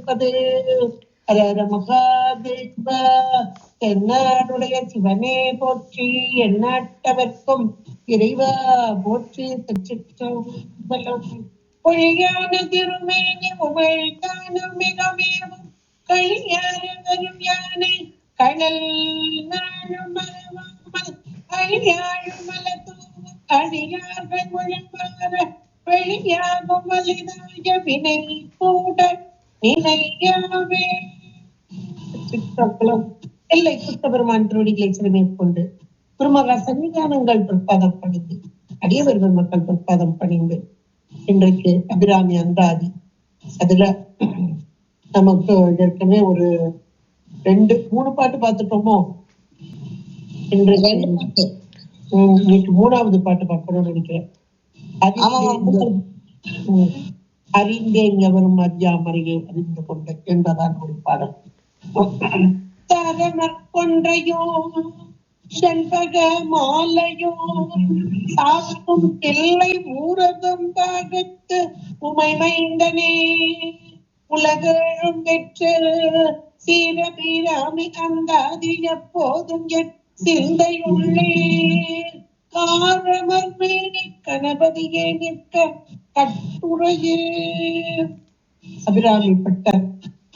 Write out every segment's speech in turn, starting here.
இருப்பது. ஹர மகாதேவா. தென்னாடுடைய சிவனே போற்றி, எந்நாட்டவர்க்கும் இறைவா போற்றி. திருச்சிற்றம்பலம். பொழியான திருமேனி உமிழ்காணும் மிகமேவும் கழியாரும் யானை கடல் நாழும் மரவாமல் அழியாழும் மலத்தூவும் அழியார்கள் முழங்கார வெளியாகும் வலிதாய வினை கூட நினையாவே. சிற்றம்பலம். எல்லை குத்தபெருமான் திருவடிகளை சிறுமேற்கொண்டு குருமகா சன்னிதானங்கள் பிரபாதம் பணிந்து அடியவர்கள் மக்கள் பிரபாதம் பணிந்து இன்றைக்கு அபிராமி அந்தாதி. அதுல நமக்கு ஏற்கனவே ஒரு 2-3 பாட்டு பார்த்துட்டோமோ. இன்னைக்கு 3வது பாட்டு பார்க்கணும்னு நினைக்கிறேன். அறிந்தேன் எவரும் அஜாமரையை அறிந்து கொண்ட என்பதான் ஒரு பாடல். தரமற்கொன்றையோ செண்பக மாலையோ சாக்கும் கிள்ளை ஊரதும் தாகத்து உமைமைந்தனே உலகம் பெற்று சீரபிராமி அந்தாதி எப்போதும் சிந்தையுள்ளே காரமர் மேனி கணபதியே நிற்க கட்டுரையே. அபிராமிப்பட்ட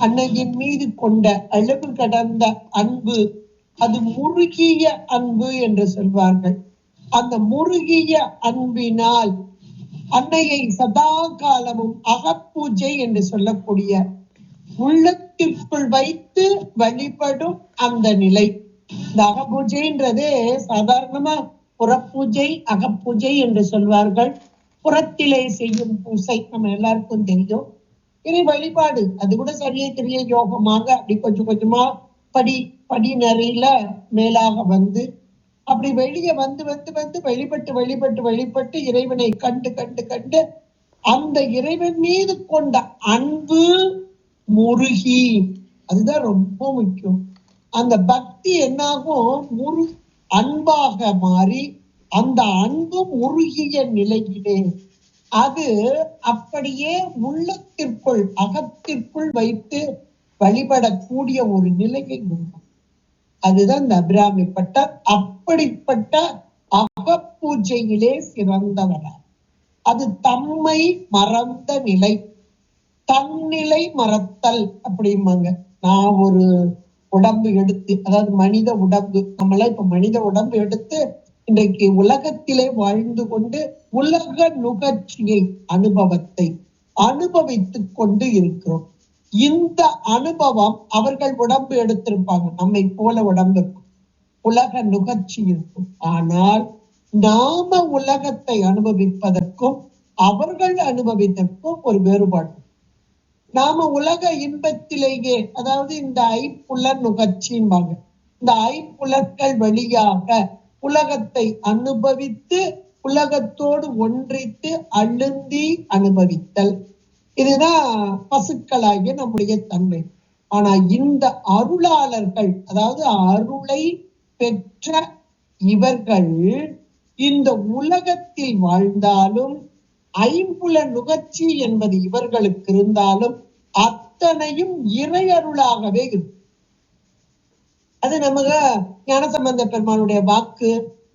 அன்னையின் மீது கொண்ட அளவு கடந்த அன்பு, அது முருகிய அன்பு என்று சொல்வார்கள். அந்த முருகிய அன்பினால் அன்னையை சதா காலமும் அகப்பூஜை என்று சொல்லக்கூடிய உள்ளத்திற்குள் வைத்து வழிபடும் அந்த நிலை. இந்த அகப்பூஜைன்றது சாதாரணமா புறப்பூஜை அகப்பூஜை என்று சொல்வார்கள். புறத்திலே செய்யும் பூசை நம்ம எல்லாருக்கும் தெரியும். இறை வழிபாடு அது கூட சரியே தெரிய யோகமாக அப்படி கொஞ்சம் கொஞ்சமா படிநறையில மேலாக வந்து அப்படி வெளியே வந்து வழிபட்டு இறைவனை கண்டு அந்த இறைவன் மீது கொண்ட அன்பு முருகி, அதுதான் ரொம்ப முக்கியம். அந்த பக்தி என்னாகும், அன்பாக மாறி அந்த அன்பு முருகிய நிலையிலே அது அப்படியே உள்ளத்திற்குள் அகத்திற்குள் வைத்து வழிபடக்கூடிய ஒரு நிலையை உண்டு. அதுதான் இந்த அபிராமிப்பட்ட. அப்படிப்பட்ட அகப்பூஜையிலே சிறந்தவரார். அது தம்மை மறந்த நிலை, தன்னிலை மறத்தல் அப்படிம்பாங்க. நான் ஒரு உடம்பு எடுத்து, அதாவது மனித உடம்பு, நம்மளாம் இப்ப மனித உடம்பு எடுத்து இன்றைக்கு உலகத்திலே வாழ்ந்து கொண்டு உலக நுகர்ச்சியை அனுபவத்தை அனுபவித்துக் கொண்டு இருக்கிறோம். இந்த அனுபவம் அவர்கள் உடம்பு எடுத்திருப்பாங்க, நம்மை போல உடம்பு உலக நுகர்ச்சி இருக்கும். ஆனால் நாம உலகத்தை அனுபவிப்பதற்கும் அவர்கள் அனுபவித்தற்கும் ஒரு வேறுபாடு. நாம உலக இன்பத்திலேயே, அதாவது இந்த ஐப்புலன் நுகர்ச்சின்பாங்க, இந்த ஐப்புலன்கள் வழியாக உலகத்தை அனுபவித்து உலகத்தோடு ஒன்றித்து அழுந்தி அனுபவித்தல், இதுதான் பசுக்களாகிய நம்முடைய தன்மை. ஆனா இந்த அருளாளர்கள், அதாவது அருளை பெற்ற இவர்கள் இந்த உலகத்தில் வாழ்ந்தாலும் ஐம்புல நுகர்ச்சி என்பது இவர்களுக்கு இருந்தாலும் அத்தனையும் இறை அருளாகவே இருக்கும். அது நமக்கு ஞானசம்பந்த பெருமானுடைய வாக்கு.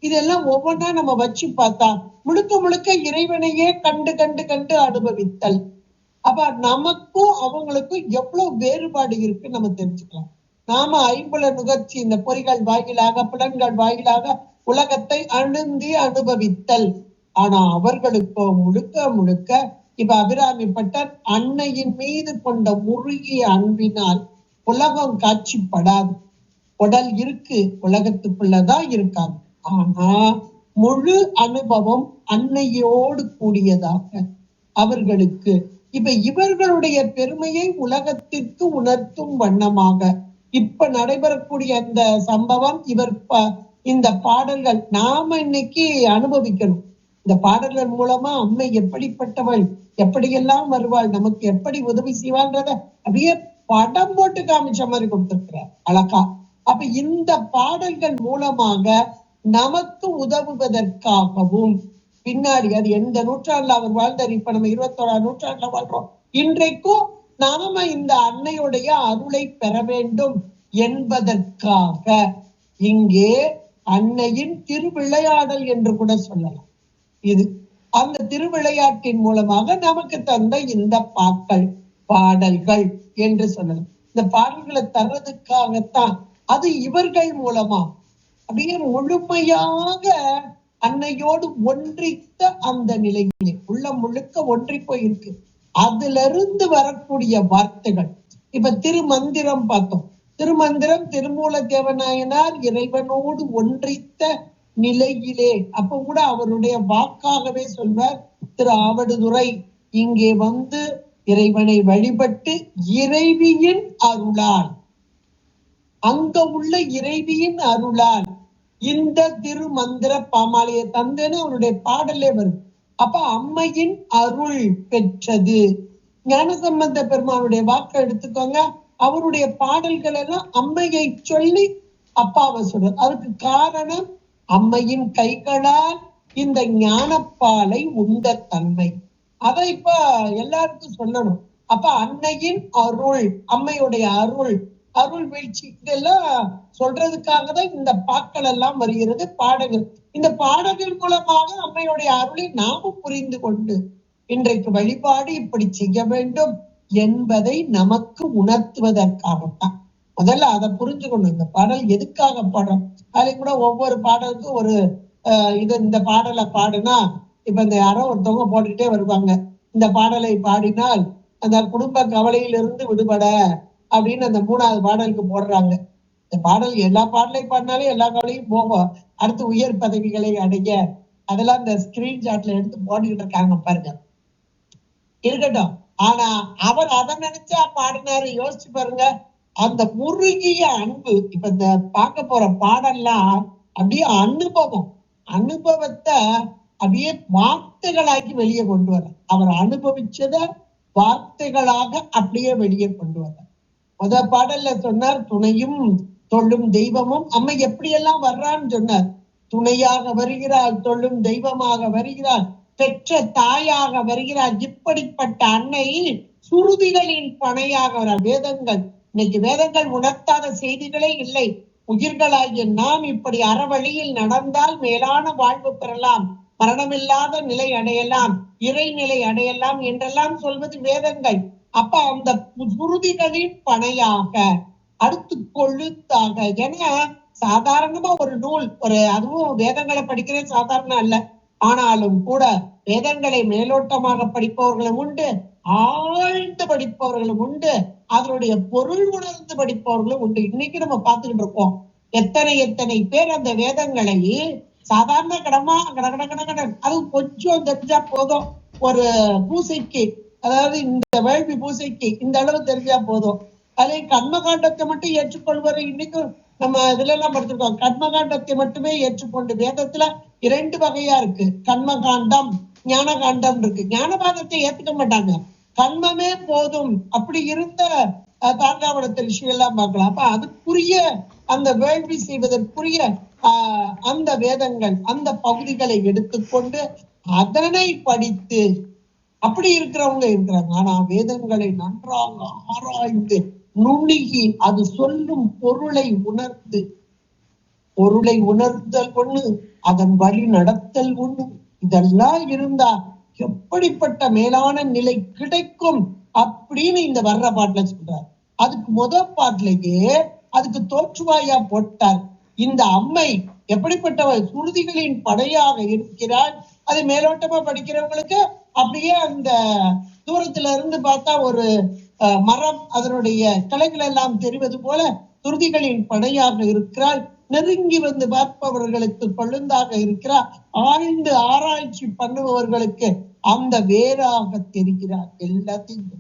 இதெல்லாம் ஒவ்வொன்றா நம்ம வச்சு பார்த்தா முழுக்க இறைவனையே கண்டு அனுபவித்தல். அப்ப நமக்கும் அவங்களுக்கும் எவ்வளவு வேறுபாடு இருக்குன்னு நம்ம தெரிஞ்சுக்கலாம். நாம ஐம்புல நுகர்ச்சி, இந்த பொறிகள் வாயிலாக புலன்கள் வாயிலாக உலகத்தை அழுந்தி அனுபவித்தல். ஆனா அவர்களுக்கோ முழுக்க இப்ப அபிராமிப்பட்டர் அன்னையின் மீது கொண்ட முருகிய அன்பினால் உலகம் காட்சிப்படாது. உடல் இருக்கு, உலகத்துக்குள்ளதான் இருக்காங்க. ஆனா முழு அனுபவம் அன்னையோடு கூடியதாக அவர்களுக்கு. இப்ப இவர்களுடைய பெருமையை உலகத்திற்கு உணர்த்தும் வண்ணமாக இப்ப நடைபெறக்கூடிய அந்த சம்பவம், இந்த பாடல்கள் நாம இன்னைக்கு அனுபவிக்கணும். இந்த பாடல்கள் மூலமா அம்மை எப்படிப்பட்டவள், எப்படியெல்லாம் வருவாள், நமக்கு எப்படி உதவி செய்வான்றத அப்படியே படம் போட்டு காமிச்ச மாதிரி கொடுத்திருக்கிறார் அழகா. அப்ப இந்த பாடல்கள் மூலமாக நமக்கு உதவுவதற்காகவும் பின்னாடி அது எந்த நூற்றாண்டுல அவர் வாழ்ந்தார், இப்ப நம்ம 21ஆம் நூற்றாண்டுல வாழ்றோம், இன்றைக்கும் நாம இந்த அன்னையுடைய அருளை பெற வேண்டும் என்பதற்காக இங்கே அன்னையின் திருவிளையாடல் என்று கூட சொல்லலாம். இது அந்த திருவிளையாட்டின் மூலமாக நமக்கு தந்த இந்த பாடல்கள் என்று சொல்லலாம். இந்த பாடல்களை தர்றதுக்காகத்தான் அது இவர்கள் மூலமா அப்படியே முழுமையாக அன்னையோடு ஒன்றித்த அந்த நிலையிலே உள்ளம் முழுக்க ஒன்றி போயிருக்கு. அதுல இருந்து வரக்கூடிய வார்த்தைகள் இப்ப திருமந்திரம் பார்த்தோம். திருமந்திரம் திருமூல தேவநாயனார் இறைவனோடு ஒன்றித்த நிலையிலே அப்ப கூட அவருடைய வாக்காகவே சொல்வார். திரு ஆவடுதுறை இங்கே வந்து இறைவனை வழிபட்டு இறைவியின் அருளால் அங்க உள்ள இறைவியின் அருளால் இந்த திருமந்திர பாமாலையை தந்தேன்னு அவருடைய பாடலே வருது. அப்ப அம்மையின் அருள் பெற்றது. ஞானசம்பந்த பெருமானுடைய வாக்கை எடுத்துக்கோங்க. அவருடைய பாடல்கள் எல்லாம் அம்மையை சொல்லி அப்பாவை சொல்ற. அதுக்கு காரணம் அம்மையின் கைகளால் இந்த ஞானப்பாலை உண்ட தன்மை. அதை இப்ப எல்லாருக்கும் சொல்லணும். அப்ப அன்னையின் அருள், அம்மையுடைய அருள், அருள் வீழ்ச்சி, இதெல்லாம் சொல்றதுக்காக தான் இந்த பாக்கள் எல்லாம் வருகிறது, பாடல்கள். இந்த பாடல்கள் மூலமாக அம்மையுடைய அருளை நாமும் புரிந்து கொண்டு இன்றைக்கு வழிபாடு இப்படி செய்ய வேண்டும் என்பதை நமக்கு உணர்த்துவதற்காகத்தான். முதல்ல அதை புரிஞ்சுக்கணும். இந்த பாடல் எதுக்காக பாடுறோம்? அதுல கூட ஒவ்வொரு பாடலுக்கும் ஒரு இந்த பாடலை பாடுனா இப்ப இந்த யாரோ ஒருத்தவங்க போட்டுக்கிட்டே வருவாங்க. இந்த பாடலை பாடினால் அந்த குடும்ப கவலையிலிருந்து விடுபட அப்படின்னு அந்த 3வது பாடலுக்கு போடுறாங்க. இந்த பாடல் எல்லா பாடலையும் பாடினாலே எல்லா கவலையும் போகும். அடுத்து உயர் பதவிகளை அடைய அதெல்லாம் இந்த ஸ்கிரீன்ஷாட்ல எடுத்து போட்டுக்கிட்டு இருக்காங்க பாருங்க. இருக்கட்டும். ஆனா அவர் அதை நினைச்சா பாடினாரு. யோசிச்சு பாருங்க. அந்த முருகிய அன்பு. இப்ப இந்த பார்க்க போற பாடல்லாம் அப்படியே அனுபவத்தை அப்படியே வார்த்தைகளாக்கி வெளியே கொண்டு வர. அவர் அனுபவிச்சத வார்த்தைகளாக அப்படியே வெளியே கொண்டு வர. பாடல்ல சொன்னார், துணையும் தொல்லும் தெய்வமும். அம்மை எப்படியெல்லாம் வர்றான்னு சொன்னார். துணையாக வருகிறாள், தொல்லும் தெய்வமாக வருகிறாள், பெற்ற தாயாக வருகிறாள். இப்படிப்பட்ட அன்னை சுருதிகளின் பனையாக வர. வேதங்கள் இன்னைக்கு வேதங்கள் உணர்த்தாத செய்திகளே இல்லை. உயிர்களாகிய நாம் இப்படி அறவழியில் நடந்தால் மேலான வாழ்வு பெறலாம், மரணமில்லாத நிலை அடையலாம், இறைநிலை அடையலாம் என்றெல்லாம் சொல்வது வேதங்கள். அப்ப அந்த சுருதிகளின் பனையாக அடுத்து கொழுத்தாக. ஏன்னா சாதாரணமா ஒரு நூல், அதுவும் வேதங்களை படிக்கிறது சாதாரணம் அல்ல. ஆனாலும் கூட வேதங்களை மேலோட்டமாக படிப்பவர்களும் உண்டு, ஆழ்ந்து படிப்பவர்களும் உண்டு, அதனுடைய பொருள் உணர்ந்து படிப்பவர்களும் உண்டு. இன்னைக்கு நம்ம பார்த்துக்கிட்டு இருக்கோம். எத்தனை பேர் அந்த வேதங்களை சாதாரண கடமா அது கொஞ்சம் தெரிஞ்சா போதும். ஒரு பூசைக்கு, அதாவது இந்த வேள்வி பூசைக்கு இந்த அளவு தெரிஞ்சா போதும். அதே கர்மகாண்டத்தை மட்டும் ஏற்றுக்கொள்வது இன்னைக்கு நம்ம இதுல எல்லாம் படிச்சிருக்கோம். கர்மகாண்டத்தை மட்டுமே ஏற்றுக்கொண்டு வேதத்துல 2 வகையா இருக்கு. கர்மகாண்டம், ஞான காண்டம் இருக்கு. ஞானபாகத்தை ஏத்துக்க மாட்டாங்க. கர்மமே போதும் அப்படி இருந்த தாண்டாவளத்த ரிஷி எல்லாம் பார்க்கலாம். அப்ப அதுக்குரிய அந்த வேள்வி செய்வதற்குரிய அந்த வேதங்கள், அந்த பகுதிகளை எடுத்துக்கொண்டு அதனை படித்து அப்படி இருக்கிறவங்க இருக்கிறாங்க. ஆனா வேதங்களை நன்றாக ஆராய்ந்து நுணுகி அது சொல்லும் பொருளை உணர்தல் ஒண்ணு, அதன் வழி நடத்தல் ஒண்ணு. இதெல்லாம் இருந்தா எப்படிப்பட்ட மேலான நிலை கிடைக்கும் அப்படின்னு இந்த வர்ற பாட்டுல சொல்றார். அதுக்கு முதல் பாட்டிலேயே அதுக்கு தோற்றுவாயா போட்டார். இந்த அம்மை எப்படிப்பட்டவர்? சுருதிகளின் படையாக இருக்கிறாள். அது மேலோட்டமா படிக்கிறவங்களுக்கு அப்படியே அந்த தூரத்துல இருந்து பார்த்தா ஒரு மரம், அதனுடைய கிளைகள் எல்லாம் தெரிவது போல சுருதிகளின் படையாக இருக்கிறாள். நெருங்கி வந்து பார்ப்பவர்களுக்கு கொழுந்தாக இருக்கிறார். ஆழ்ந்து ஆராய்ச்சி பண்ணுபவர்களுக்கு அந்த வேறாக தெரிகிறார். எல்லாத்தையும்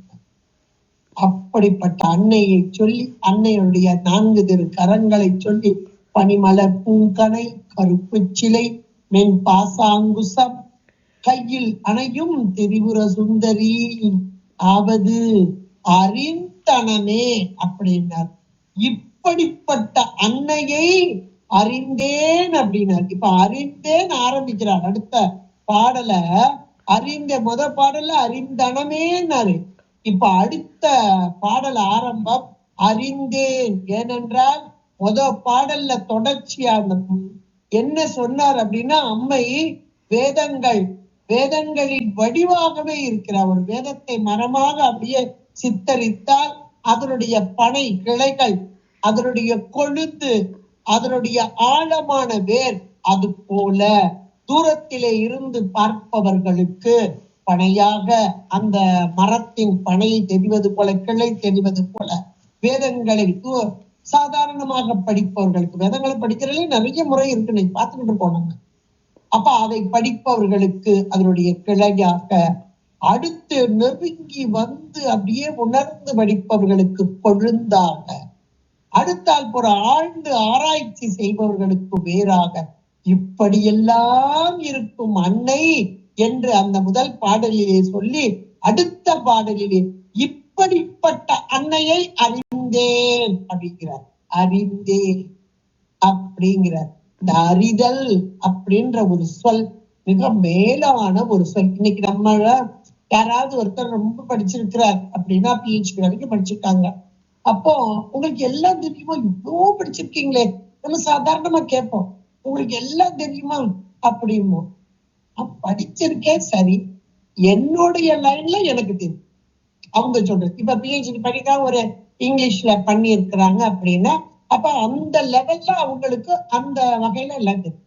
அப்படிப்பட்ட அன்னையை சொல்லி, அன்னையுடைய 4 திரு கரங்களை சொல்லி, பனிமலர் பூங்கனை, கருப்பு சிலை, மென் பாசாங்குசம், கையில் அணையும் திரிபுர சுந்தரி ஆவது அறிந்தனமே அப்படின்னார். இப்படிப்பட்ட அன்னையை அறிந்தேன் அப்படின்னார். இப்ப அறிந்தேன் ஆரம்பிக்கிறார். அடுத்த பாடல அறிந்த பாடல்ல அறிந்தனமேன்னாரு. இப்ப அடுத்த பாடல் ஆரம்பம் அறிந்தேன். ஏனென்றால் பாடல்ல தொடர்ச்சியா என்ன சொன்னார் அப்படின்னா, அம்மை வேதங்களின் வடிவாகவே இருக்கிறார். ஒரு வேதத்தை மரமாக அப்படியே சித்தரித்தால் அதனுடைய பனை கிளைகள், அதனுடைய கொழுந்து, அதனுடைய ஆழமான வேர், அது போல தூரத்திலே இருந்து பார்ப்பவர்களுக்கு பனையாக அந்த மரத்தின் பனை தெரிவது போல, கிளை தெரிவது போல வேதங்களை சாதாரணமாக படிப்பவர்களுக்கு, வேதங்களை படிக்கிறதுல நிறைய முறை இருக்கு, நீங்க பார்த்துக்கிட்டு போனாங்க. அப்ப அதை படிப்பவர்களுக்கு அதனுடைய கிளையாக, அடுத்து நெருங்கி வந்து அப்படியே உணர்ந்து படிப்பவர்களுக்கு கொழுந்தாக, அடுத்தால் போற ஆழ்ந்து ஆராய்ச்சி செய்பவர்களுக்கு வேறாக, இப்படியெல்லாம் இருக்கும் அன்னை என்று அந்த முதல் பாடலிலே சொல்லி, அடுத்த பாடலிலே இப்படிப்பட்ட அன்னையை அறிந்தேன் அப்படிங்கிறார். அறிந்தேன் அப்படிங்கிறார். இந்த அறிதல் அப்படின்ற ஒரு சொல் மிக மேலான ஒரு சொல். இன்னைக்கு நம்ம யாராவது ஒருத்தர் ரொம்ப படிச்சிருக்கிறார் அப்படின்னா, PhD வரைக்கும் படிச்சிருக்காங்க, அப்போ உங்களுக்கு எல்லாம் தெரியுமா, இவ்வளோ படிச்சிருக்கீங்களே, நம்ம சாதாரணமா கேட்போம், உங்களுக்கு எல்லாம் தெரியுமா அப்படிமோ. படிச்சிருக்கேன், சரி, என்னுடைய லைன்ல எனக்கு தெரியும் அவங்க சொல்றது. இப்ப PhD படிக்காம ஒரு இங்கிலீஷ்ல பண்ணி இருக்கிறாங்க அப்படின்னா, அப்ப அந்த லெவல்ல அவங்களுக்கு அந்த வகையில எல்லாம் தெரியும்.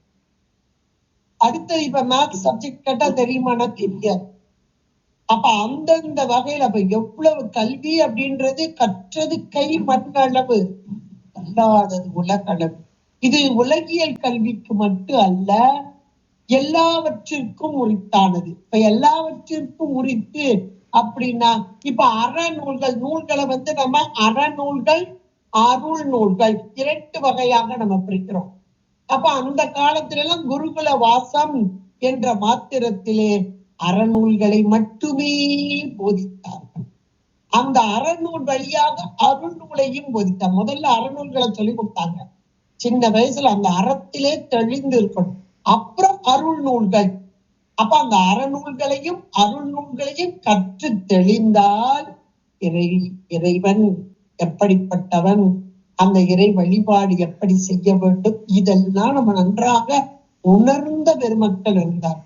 அடுத்து இப்ப மேத்ஸ் சப்ஜெக்ட் கேட்டா தெரியுமானா தெரியாது. அப்ப அந்தந்த வகையில அப்ப எவ்வளவு கல்வி அப்படின்றது, கற்றது கை மண் அளவு, அல்லாதது உலகளவு. இது உலகியல் கல்விக்கு மட்டும் அல்ல, எல்லாவற்றிற்கும் உரித்தானது. இப்ப எல்லாவற்றிற்கும் உரித்து அப்படின்னா, இப்ப அறநூல்கள், நூல்களை நம்ம அறநூல்கள், அருள் நூல்கள் இரண்டு வகையாக நம்ம பிரிக்கிறோம். அப்ப அந்த காலத்தில எல்லாம் குருகுல வாசம் என்ற மாத்திரத்திலே அறநூல்களை மட்டுமே போதித்தார்கள். அந்த அறநூல் வழியாக அருள் நூலையும் போதித்தார். முதல்ல அறநூல்களை சொல்லி கொடுத்தாங்க. சின்ன வயசுல அந்த அறத்திலே தெளிந்து இருக்கணும். அப்புறம் அருள் நூல்கள். அப்ப அந்த அறநூல்களையும் அருள் நூல்களையும் கற்று தெளிந்தால் இறைவன் எப்படிப்பட்டவன், அந்த இறை வழிபாடு எப்படி செய்ய வேண்டும், இதெல்லாம் நம்ம நன்றாக உணர்ந்த பெருமக்கள் இருந்தார்.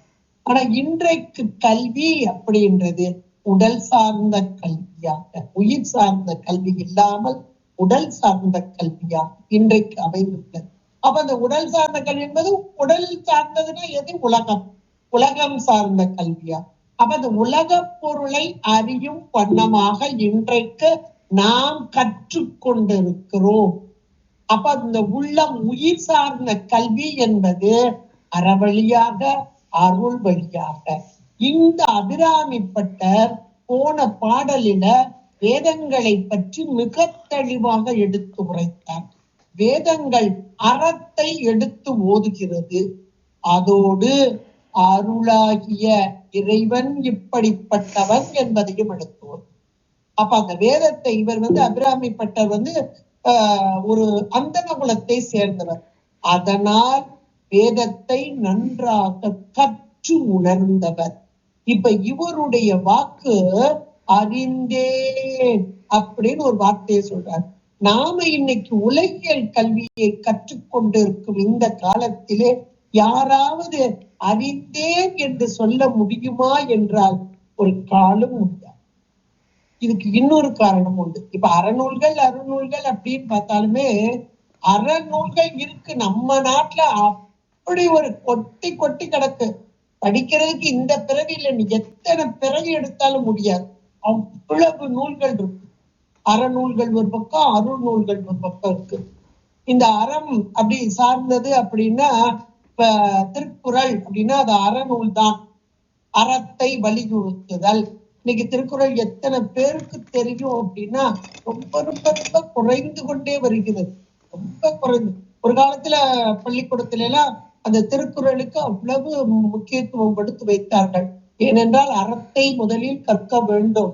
ஆனா இன்றைக்கு கல்வி அப்படின்றது உடல் சார்ந்த கல்வியாக, உயிர் சார்ந்த கல்வி இல்லாமல் உடல் சார்ந்த கல்வியாக இன்றைக்கு அமைந்துள்ளது. அப்ப அந்த உடல் சார்ந்த கல்வி என்பது, உடல் சார்ந்ததுன்னா எது, உலகம் சார்ந்த கல்வியா. அப்ப அந்த உலக பொருளை அறியும் வண்ணமாக இன்றைக்கு நாம் கற்றுக்கொண்டிருக்கிறோம். அப்ப அந்த உள்ளம் உயிர் சார்ந்த கல்வி என்பது அறவழியாக, அருள் வழியாக. இந்த அபிராமிப்பட்டர் போன பாடலில வேதங்களை பற்றி மிக தெளிவாக எடுத்து உரைத்தார். வேதங்கள் அறத்தை எடுத்து ஓதுகிறது, அதோடு அருளாகிய இறைவன் இப்படிப்பட்டவன் என்பதையும் எடுத்து. அப்ப அந்த வேதத்தை இவர் அபிராமிப்பட்டர் ஒரு அந்தன குலத்தை சேர்ந்தவர். அதனால் வேதத்தை நன்றாக கற்று உணர்ந்தவர். இப்ப இவருடைய வாக்கு அறிந்தேன் அப்படின்னு ஒரு வார்த்தையை சொல்றார். நாம இன்னைக்கு உலகியல் கல்வியை கற்றுக்கொண்டிருக்கும் இந்த காலத்திலே யாராவது அறிந்தேன் என்று சொல்ல முடியுமா என்றால் ஒரு காலம் முடியாது. இதுக்கு இன்னொரு காரணம் உண்டு. இப்ப அறநூல்கள் அறநூல்கள் அப்படின்னு பார்த்தாலுமே அறநூல்கள் இருக்கு நம்ம நாட்டுல, அப்படி ஒரு கொட்டி கொட்டி கிடக்கு. படிக்கிறதுக்கு இந்த பிறவியில நீ எத்தனை பிறவி எடுத்தாலும் முடியாது, அவ்வளவு நூல்கள் இருக்கு. அறநூல்கள் ஒரு பக்கம், அருள் நூல்கள் ஒரு பக்கம் இருக்கு. இந்த அறம் அப்படி சார்ந்தது அப்படின்னா, இப்ப திருக்குறள் அப்படின்னா அது அறநூல் தான். அறத்தை வலியுறுத்துதல். இன்னைக்கு திருக்குறள் எத்தனை பேருக்கு தெரியும் அப்படின்னா ரொம்ப ரொம்ப ரொம்ப குறைந்து கொண்டே வருகிறது, ரொம்ப குறைந்து. ஒரு காலத்துல பள்ளிக்கூடத்துல எல்லாம் அந்த திருக்குறளுக்கு அவ்வளவு முக்கியத்துவம் கொடுத்து வைத்தார்கள். ஏனென்றால் அறத்தை முதலில் கற்க வேண்டும்,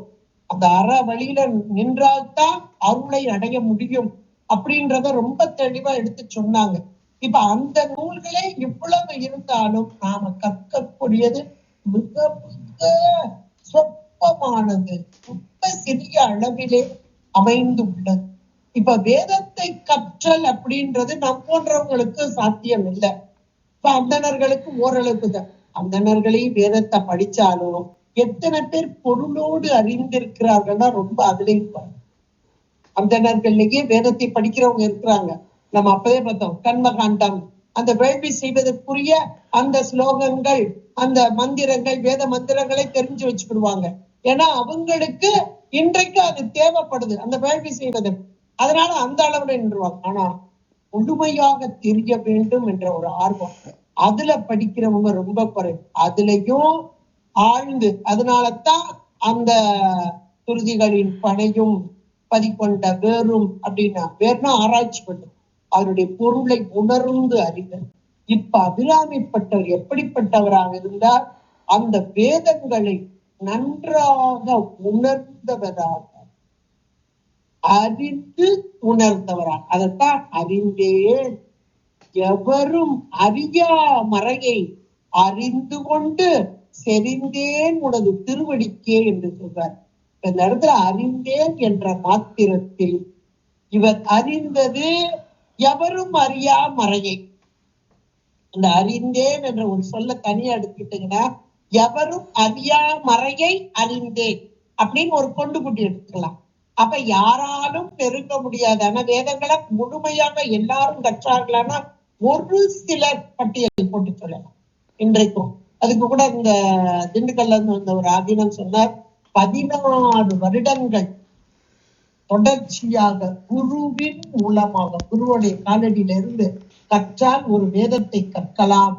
அந்த அற வழியில நின்றால்தான் அருளை அடைய முடியும் அப்படின்றத ரொம்ப தெளிவா எடுத்து சொன்னாங்க. இப்ப அந்த நூல்களே இவ்வளவு இருந்தாலும் நாம கற்கக்கூடியது மிக மிக சொற்பமானது, ரொம்ப சிறிய அளவிலே அமைந்து உள்ளது. இப்ப வேதத்தை கற்றல் அப்படின்றது நம் போன்றவங்களுக்கு சாத்தியம் இல்லை. இப்ப அந்தணர்களுக்கு ஓரளவுக்கு தான். அந்தணர்களையும் வேதத்தை படிச்சாலும் எத்தனை பேர் பொருளோடு அறிந்திருக்கிறார்கள்னா ரொம்ப அதுலயும் அந்தணர்கள்லயே வேதத்தை படிக்கிறவங்க இருக்கிறாங்க. நம்ம அப்பவே பார்த்தோம் கண்மகாண்டம், அந்த வேள்வி செய்வதற்குரிய அந்த ஸ்லோகங்கள், அந்த மந்திரங்கள், வேத மந்திரங்களை தெரிஞ்சு வச்சுக்கிடுவாங்க. ஏன்னா அவங்களுக்கு இன்றைக்கு அது தேவைப்படுது அந்த வேள்வி செய்வதற்கு. அதனால அந்த அளவுல நின்றுவாங்க. ஆனா முழுமையாக தெரிய வேண்டும் என்ற ஒரு ஆர்வம் அதுல படிக்கிறவங்க ரொம்ப குறைவு. அதுலயும் ஆழ்ந்து, அதனாலதான் அந்த துருதிகளின் பனையும் பதிக்கொண்ட வேறும் அப்படின்னா, வேறுனா ஆராய்ச்சி பண்ணும், அவருடைய பொருளை உணர்ந்து அறிதல். இப்ப அபிராமிப்பட்டவர் எப்படிப்பட்டவராக இருந்தார்? அந்த வேதங்களை நன்றாக உணர்ந்தவராக, அறிந்து உணர்ந்தவராக. அதைத்தான் அறிந்தேன் எவரும் அறியா மறையை அறிந்து கொண்டு செறிந்தேன் உனது திருவடிக்கே என்று சொல்றார். இந்த இடத்துல அறிந்தேன் என்ற மாத்திரத்தில் இவர் அறிந்தது எவரும் அறியா மறையை. அந்த அறிந்தேன் என்ற ஒரு சொல்ல தனியா எடுத்துக்கிட்டீங்கன்னா, எவரும் அறியா மறையை அறிந்தேன் அப்படின்னு ஒரு கொண்டு குட்டி எடுத்துக்கலாம். அப்ப யாராலும் பெருக்க முடியாது. ஆனா வேதங்களை முழுமையாக எல்லாரும் கற்றார்களானா ஒரு சிலர் பட்டியல் போட்டு சொல்லலாம் இன்றைக்கும். அதுக்கு கூட இந்த திண்டுக்கல்ல இருந்து ஒரு ஆதீனம் சொன்னார், 14 வருடங்கள் தொடர்ச்சியாக குருவின் மூலமாக, குருவுடைய காலடியில இருந்து கற்றால் ஒரு வேதத்தை கற்கலாம்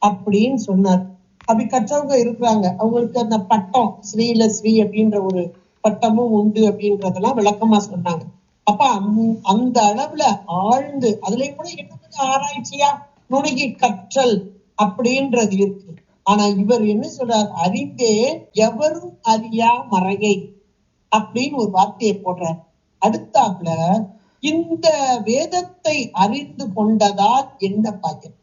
அப்படின்னு சொன்னார். அப்படி கற்றவங்க இருக்கிறாங்க. அவங்களுக்கு அந்த பட்டம் ஸ்ரீல ஸ்ரீ அப்படின்ற ஒரு பட்டமும் உண்டு அப்படின்றதெல்லாம் விளக்கமா சொன்னாங்க. அப்ப அந்த அளவுல ஆழ்ந்து அதுலயும் கூட இன்னும் கொஞ்சம் ஆராய்ச்சியா நுணுகி கற்றல் அப்படின்றது இருக்கு. ஆனா இவர் என்ன சொல்றார்? அறிந்தே எவரும் அறியா மறையை அப்படின்னு ஒரு வார்த்தையை போடுறார். அடுத்தாப்புல இந்த வேதத்தை அறிந்து கொண்டதால் என்ன பயன்?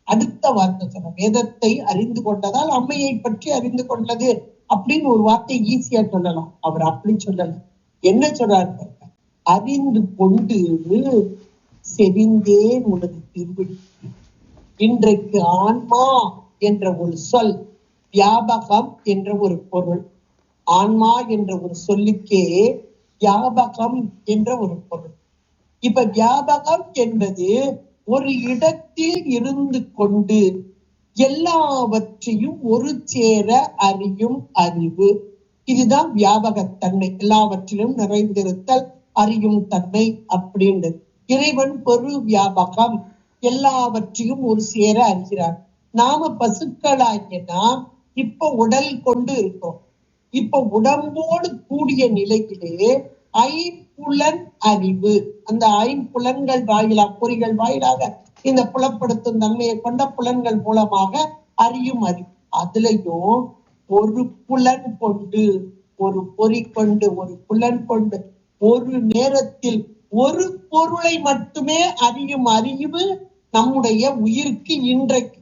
அடுத்த வார்த்தை சொல்ற, வேதத்தை அறிந்து கொண்டதால் அம்மையை பற்றி அறிந்து கொண்டது அப்படின்னு ஒரு வார்த்தை ஈஸியா சொல்லலாம். அவர் அப்படி சொல்லல. என்ன சொல்றாரு? அறிந்து கொண்டு செறிந்தேன் உனது திருவடி. இன்றைக்கு ஆன்மா என்ற ஒரு சொல், வியாபகம் என்ற ஒரு பொருள். ஆன்மா என்ற ஒரு சொல்லுக்கே வியாபகம் என்ற ஒரு பொருள். இப்ப வியாபகம் என்பது ஒரு இடத்தில் இருந்து கொண்டு எல்லாவற்றையும் ஒரு சேர அறியும் அறிவு. இதுதான் வியாபகத்தன்மை, எல்லாவற்றிலும் நிறைந்திருத்தல், அறியும் தன்மை அப்படின்னு. இறைவன் பெரு வியாபகம், எல்லாவற்றையும் ஒரு சேர அறிகிறார். நாம பசுக்களாகினா இப்ப உடல் கொண்டு இருக்கிறோம். இப்ப உடம்போடு கூடிய நிலையிலே ஐம்புலன் அறிவு, அந்த ஐம்புலன்கள் வாயிலாக, பொறிகள் வாயிலாக இந்த புலப்படுத்தும் தன்மையை கொண்ட புலன்கள் மூலமாக அறியும் அறிவு. அதுலயும் ஒரு புலன் கொண்டு, ஒரு பொறி கொண்டு, ஒரு புலன் கொண்டு ஒரு நேரத்தில் ஒரு பொருளை மட்டுமே அறியும் அறிவு நம்முடைய உயிருக்கு இன்றைக்கு.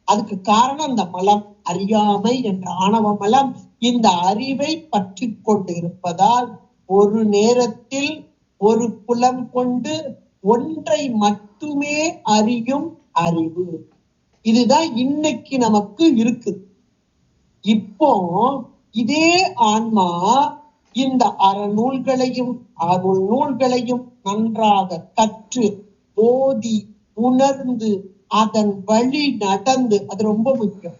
அதுக்கு காரணம் இந்த மலம், அறியாமை என்ற ஆணவ மலம் இந்த அறிவை பற்றி கொண்டு இருப்பதால் ஒரு நேரத்தில் ஒரு புலம் கொண்டு ஒன்றை மட்டுமே அறியும் அறிவு. இதுதான் இன்னைக்கு நமக்கு இருக்கு. இப்போ இதே ஆன்மா இந்த அறநூல்களையும் அருள் நூல்களையும் நன்றாக கற்று ஓதி உணர்ந்து அதன் வழி நடந்து, அது ரொம்ப முக்கியம்.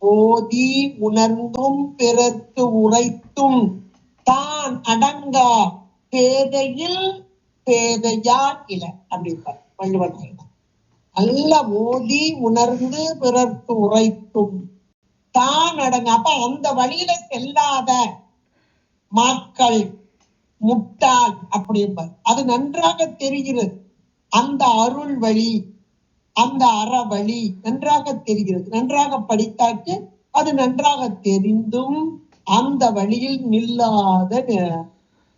ஓதி உணர்ந்தும் பிறர்க்கு உரைத்தும் தான் அடங்கா பேதையில் பேதையான் இல அப்படிப்பார் வள்ளுவன். நல்ல ஓதி உணர்ந்து பிறர்க்கு உரைத்தும் தான் அடங்க. அப்ப அந்த வழியில செல்லாத மக்கள் முட்டாள் அப்படிம்பார். அது நன்றாக தெரிகிறது. அந்த அருள் வழி, அந்த அற வழி நன்றாக தெரிகிறது. நன்றாக படித்தாக்கு அது நன்றாக தெரிந்தும் அந்த வழியில் நில்லாத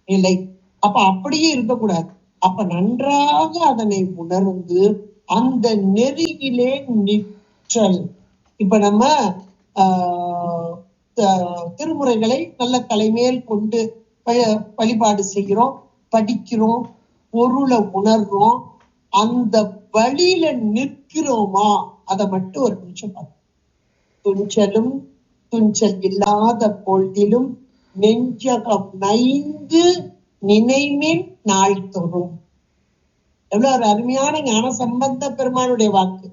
நிலை. அப்ப அப்படியே இருக்கக்கூடாது. அப்ப நன்றாக அதனை உணர்ந்து அந்த நெறியிலே நிற்றல். இப்ப நம்ம திருமுறைகளை நல்ல தலைமையில் கொண்டு வழிபாடு செய்கிறோம், படிக்கிறோம், பொருளை உணர்றோம். அந்த வழியில நிற்கிறோமா? அதை மட்டும் ஒரு நிமிஷம் பார்ப்போம். துஞ்சலும் துஞ்சல் இல்லாத பொழுதிலும் நெஞ்சகம் நைந்து நினைமின் நாள் தோறும். எவ்வளவு ஒரு அருமையான ஞான சம்பந்த பெருமானுடைய வாக்கு.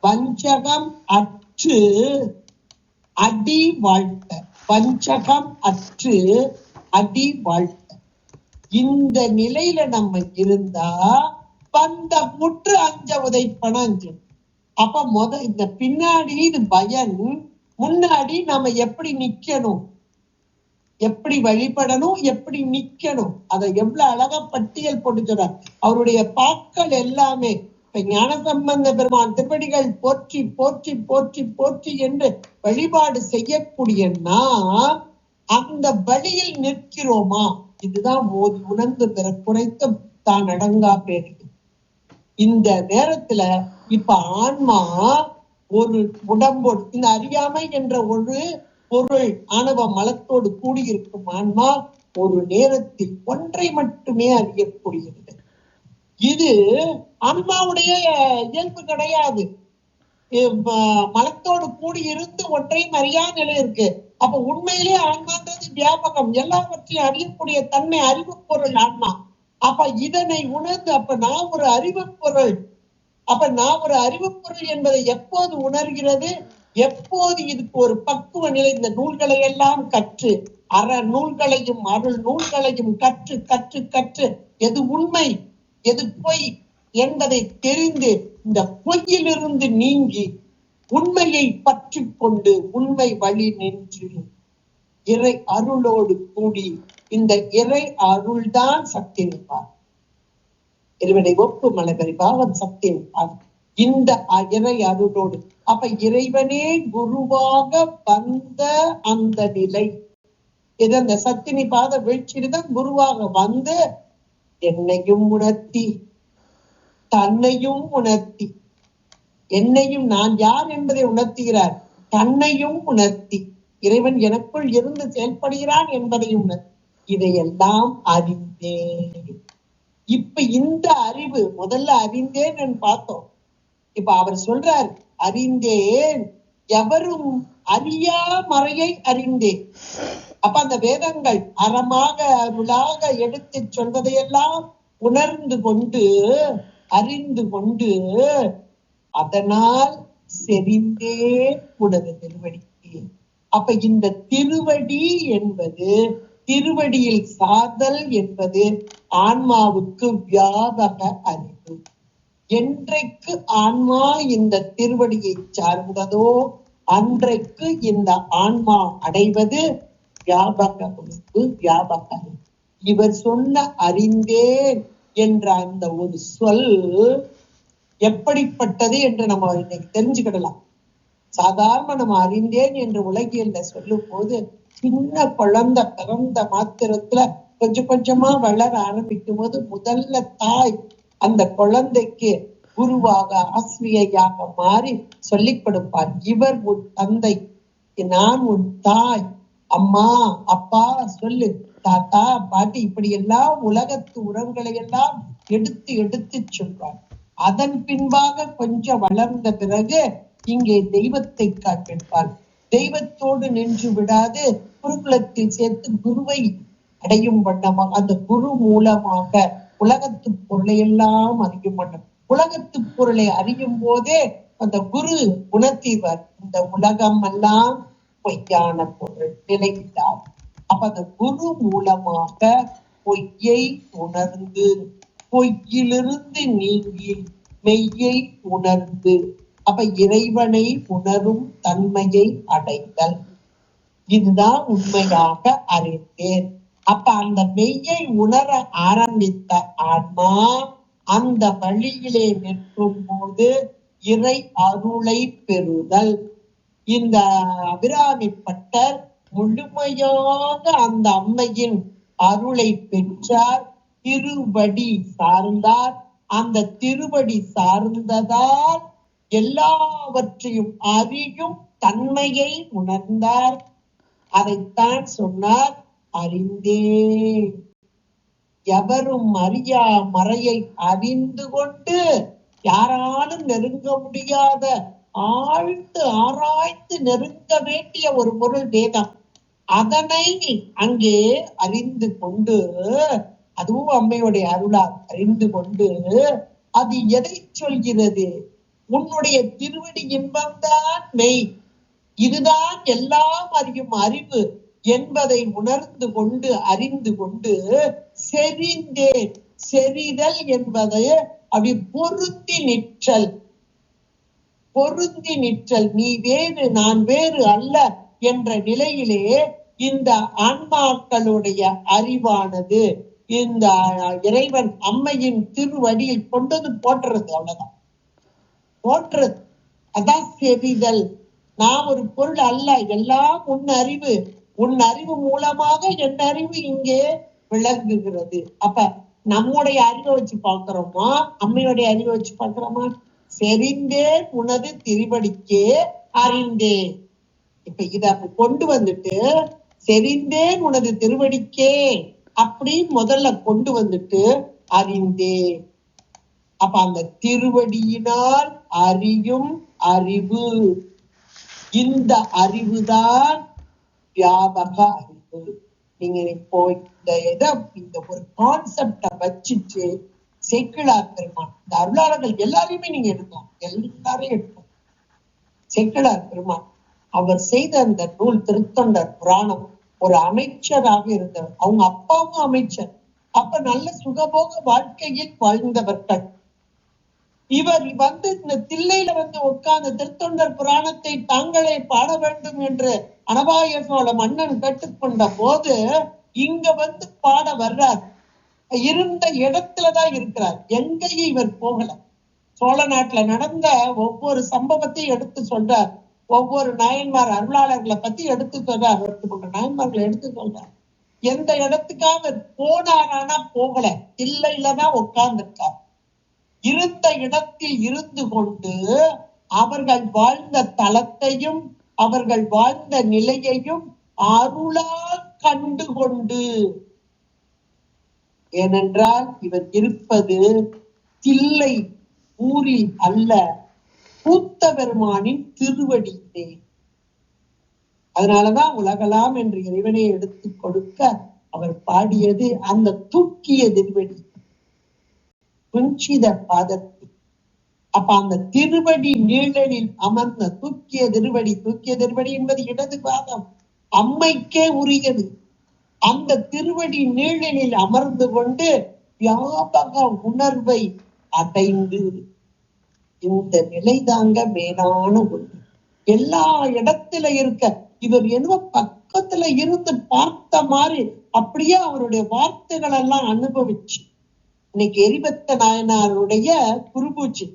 வஞ்சகம் அற்று அடி வாழ்த்த, வஞ்சகம் அற்று அடி வாழ்த்த. இந்த நிலையில நம்ம இருந்தா பந்த முற்று அஞ்ச உதைப்பன அஞ்சு. அப்ப இந்த பின்னாடி இது பயன், முன்னாடி நம்ம எப்படி நிக்கணும், எப்படி வழிபடணும், எப்படி நிக்கணும், அதை எவ்வளவு அழகா பட்டியல் போட்டு சொல்றார். அவருடைய பாக்கள் எல்லாமே இப்ப ஞானசம்பந்த பெருமான் திருவடிகள் போற்றி போற்றி போற்றி போற்றி என்று வழிபாடு செய்யக்கூடிய நாம் அந்த வழியில் நிற்கிறோமா? இதுதான் மோதி உணர்ந்து பிற குறைத்தும் தான் அடங்கா பேரு. இந்த நேரத்துல இப்ப ஆன்மா ஒரு உடம்போடு, இந்த அறியாமை என்ற ஒரு பொருள் ஆணவ மலத்தோடு கூடியிருக்கும் ஆன்மா ஒரு நேரத்தில் ஒன்றை மட்டுமே அறியக்கூடியது. இது ஆன்மாவுடைய இயல்பு கிடையாது. மலத்தோடு கூடியிருந்து ஒன்றையும் அறியா நிலை இருக்கு. அப்ப உண்மையிலே ஆன்மான்றது வியாபகம், எல்லாவற்றையும் அறியக்கூடிய தன்மை, அறிவு பொருள் ஆன்மா. அப்ப இதனை உணர்ந்து அப்ப நான் ஒரு அறிவு பொருள், அப்ப நான் ஒரு அறிவு பொருள் என்பதை எப்போது உணர்கிறது? எப்போது இதுக்கு ஒரு பக்குவ நிலை, இந்த நூல்களை எல்லாம் கற்று, அற நூல்களையும் அருள் நூல்களையும் கற்று கற்று கற்று எது உண்மை எது பொய் என்பதை தெரிந்து இந்த பொய்யிலிருந்து நீங்கி உண்மையை பற்றி கொண்டு உண்மை வழி நின்று இறை அருளோடு கூடி, இந்த இறை அருள்தான் சக்தி நிற்பார். இறைவனை ஒப்பு மலகரி பாவம் சக்தி நிற்பார். இந்த இறை அருளோடு அப்ப இறைவனே குருவாக வந்த அந்த நிலை, இது அந்த சத்தினி பாத வீழ்ச்சியில்தான் குருவாக வந்து என்னையும் உணர்த்தி, தன்னையும் உணர்த்தி, என்னையும் நான் யார் என்பதை உணர்த்துகிறார், தன்னையும் உணர்த்தி, இறைவன் எனக்குள் இருந்து செயல்படுகிறான் என்பதையும் உணர்த்தி, இதையெல்லாம் அறிந்தேன். இப்ப இந்த அறிவு முதல்ல அறிந்தேன் பார்த்தோம். இப்ப அவர் சொல்றார் அறிந்தேன், எவரும் அறியா மறையை அறிந்தேன். அப்ப அந்த வேதங்கள் அறமாக அருளாக எடுத்து சொல்வதையெல்லாம் உணர்ந்து கொண்டு அறிந்து கொண்டு அதனால் செறிந்தே உனது திருவடிக்கு. அப்ப இந்த திருவடி என்பது, திருவடியில் சாதல் என்பது ஆன்மாவுக்கு வியாபக அறிவு. என்றைக்கு ஆன்மா இந்த திருவடியை சார்ந்ததோ அன்றைக்கு இந்த ஆன்மா அடைவது வியாபக உணர்வு, வியாபக அறிவு. இவர் சொன்ன அறிந்தேன் என்ற அந்த ஒரு சொல் எப்படிப்பட்டது என்று நம்ம இன்னைக்கு தெரிஞ்சுக்கிடலாம். சாதாரண நம்ம அறிந்தேன் என்று உலகியல்ல சொல்லும் போது சின்ன குழந்தை பிறந்த மாத்திரத்துல கொஞ்சம் கொஞ்சமா வளர ஆரம்பிக்கும் போது முதல்ல தாய் அந்த குழந்தைக்கு குருவாக ஆசிரியையாக மாறி சொல்லிக் கொடுப்பார். இவர் உன் தந்தை, நான் உன் தாய், அம்மா அப்பா சொல்லு, தாத்தா பாட்டி, இப்படி எல்லாம் உலகத்து உறவுகளை எல்லாம் எடுத்து எடுத்து சொல்வார். அதன் பின்பாக கொஞ்சம் வளர்ந்த பிறகு இங்கே தெய்வத்தை காண்பிப்பார். தெய்வத்தோடு நின்று விடாது குருகுலத்தில் சேர்த்து குருவை அடையும் வண்ணமாக அந்த குரு மூலமாக உலகத்து பொருளை எல்லாம் அறியும் வண்ணம். உலகத்து பொருளை அறியும் போதே அந்த குரு உணர்த்திவர், இந்த உலகம் எல்லாம் பொய்யான பொருள் நிலையிட்டார். அப்ப அந்த குரு மூலமாக பொய்யை உணர்ந்து, பொய்யிலிருந்து நீங்கி மெய்யை உணர்ந்து, அப்ப இறைவனை உணரும் தன்மையை அடைதல், இதுதான் உண்மையாக அறிந்தேன். அப்ப அந்த மெய்யை உணர ஆரம்பித்த ஆன்மா அந்த வழியிலே நிற்கும் போது இறை அருளை பெறுதல். இந்த அபிராமிப்பட்டர் முழுமையாக அந்த அம்மையின் அருளை பெற்றார், திருவடி சார்ந்தார். அந்த திருவடி சார்ந்ததால் எல்லாவற்றையும் அறியும் தன்மையை உணர்ந்தார். அதைத்தான் சொன்னார். அறிந்தே எவரும் அறியா மறையை அறிந்து கொண்டு யாராலும் நெருங்க முடியாத ஆழ்ந்து ஆராய்ந்து நெருங்க வேண்டிய ஒரு பொருள் வேதம். அதனை அங்கே அறிந்து கொண்டு, அதுவும் அம்மையுடைய அருளால் அறிந்து கொண்டு, அது எதை சொல்கிறது? உன்னுடைய திருவடி இன்பம்தான் மெய், இதுதான் எல்லாம் அறியும் அறிவு என்பதை உணர்ந்து கொண்டு அறிந்து கொண்டு செறிந்தேன். செறிதல் என்பது அப்படி பொருந்தி நிற்றல். பொருந்தி நிற்றல், நீ வேறு நான் வேறு அல்ல என்ற நிலையிலே இந்த ஆன்மாக்களுடைய அறிவானது இந்த இறைவன் அம்மையின் திருவடியில் கொண்டு போட்டுறது. அவ்வளவுதான் போட்டுறது. அதான் செறிதல். நான் ஒரு பொருள் அல்ல, எல்லாம் உன் அறிவு. உன் அறிவு மூலமாக என் அறிவு இங்கே விளங்குகிறது. அப்ப நம்முடைய அறிவை வச்சு பார்க்கிறோமா, அம்மையுடைய அறிவை வச்சு பார்க்கிறோமா? செறிந்தேன் உனது திருவடிக்கே அறிந்தேன். இப்ப இத கொண்டு வந்துட்டு செறிந்தேன் உனது திருவடிக்கே அப்படி முதல்ல கொண்டு வந்துட்டு அறிந்தேன். அப்ப அந்த திருவடியினால் அறியும் அறிவு, இந்த அறிவுதான் வியாபக அறிவு. நீங்க இப்போ இந்த ஒரு கான்செப்ட வச்சுட்டு சேக்கிழார் பெருமான், இந்த அருளாளர்கள் எல்லாரையுமே நீங்க எடுக்கலாம், எல்லாரையும் எடுக்கலாம். சேக்கிழார் பெருமான் அவர் செய்த அந்த நூல் திருத்தொண்டர் புராணம், ஒரு அமைச்சராக இருந்தவர். அவங்க அப்பாவும் அமைச்சர். அப்ப நல்ல சுகபோக வாழ்க்கையில் வாழ்ந்தவர்கள். இவர் இந்த தில்லையில உட்கார்ந்து திருத்தொண்டர் புராணத்தை தாங்களே பாட வேண்டும் என்று அனபாய சோழ மன்னன் கேட்டுக்கொண்ட போது இங்க பாட வர்றார். இருந்த இடத்துலதான் இருக்கிறார், எங்கேயும் இவர் போகல. சோழ நாட்டுல நடந்த ஒவ்வொரு சம்பவத்தையும் எடுத்து சொல்றார். ஒவ்வொரு நாயன்மார் அருளாளர்களை பத்தி எடுத்து சொல்றார். நாயன்மார்களை எடுத்து சொல்றார். எந்த இடத்துக்காக போனாரானா போகல, தில்லையிலதான் உட்கார்ந்துருக்கார். இருந்த இடத்தில் இருந்து கொண்டு அவர்கள் வாழ்ந்த தலத்தையும் அவர்கள் வாழ்ந்த நிலையையும் அருளால் கண்டு கொண்டு, ஏனென்றால் இவர் இருப்பது தில்லை ஊரில் அல்ல, கூத்த பெருமானின் திருவடியிலே. அதனாலதான் உலகலாம் என்று இறைவனை எடுத்து கொடுக்க அவர் பாடியது அந்த தூக்கிய திருவடி, குஞ்சித பாதத்தில். அப்ப அந்த திருவடி நீழலில் அமர்ந்த தூக்கிய திருவடி, தூக்கிய திருவடி என்பது இடது பாதம், அம்மைக்கே உரியது. அந்த திருவடி நீழலில் அமர்ந்து கொண்டு வியாபக உணர்வை அடைந்து, இந்த நிலை தாங்க மேலான ஒன்று. எல்லா இடத்துல இருக்க இவர் என்ன பக்கத்துல இருந்து பார்த்த மாதிரி அப்படியே அவருடைய வார்த்தைகள் எல்லாம் அனுபவிச்சு. இன்னைக்கு எரிபத்த நாயனாருடைய குருபூஜை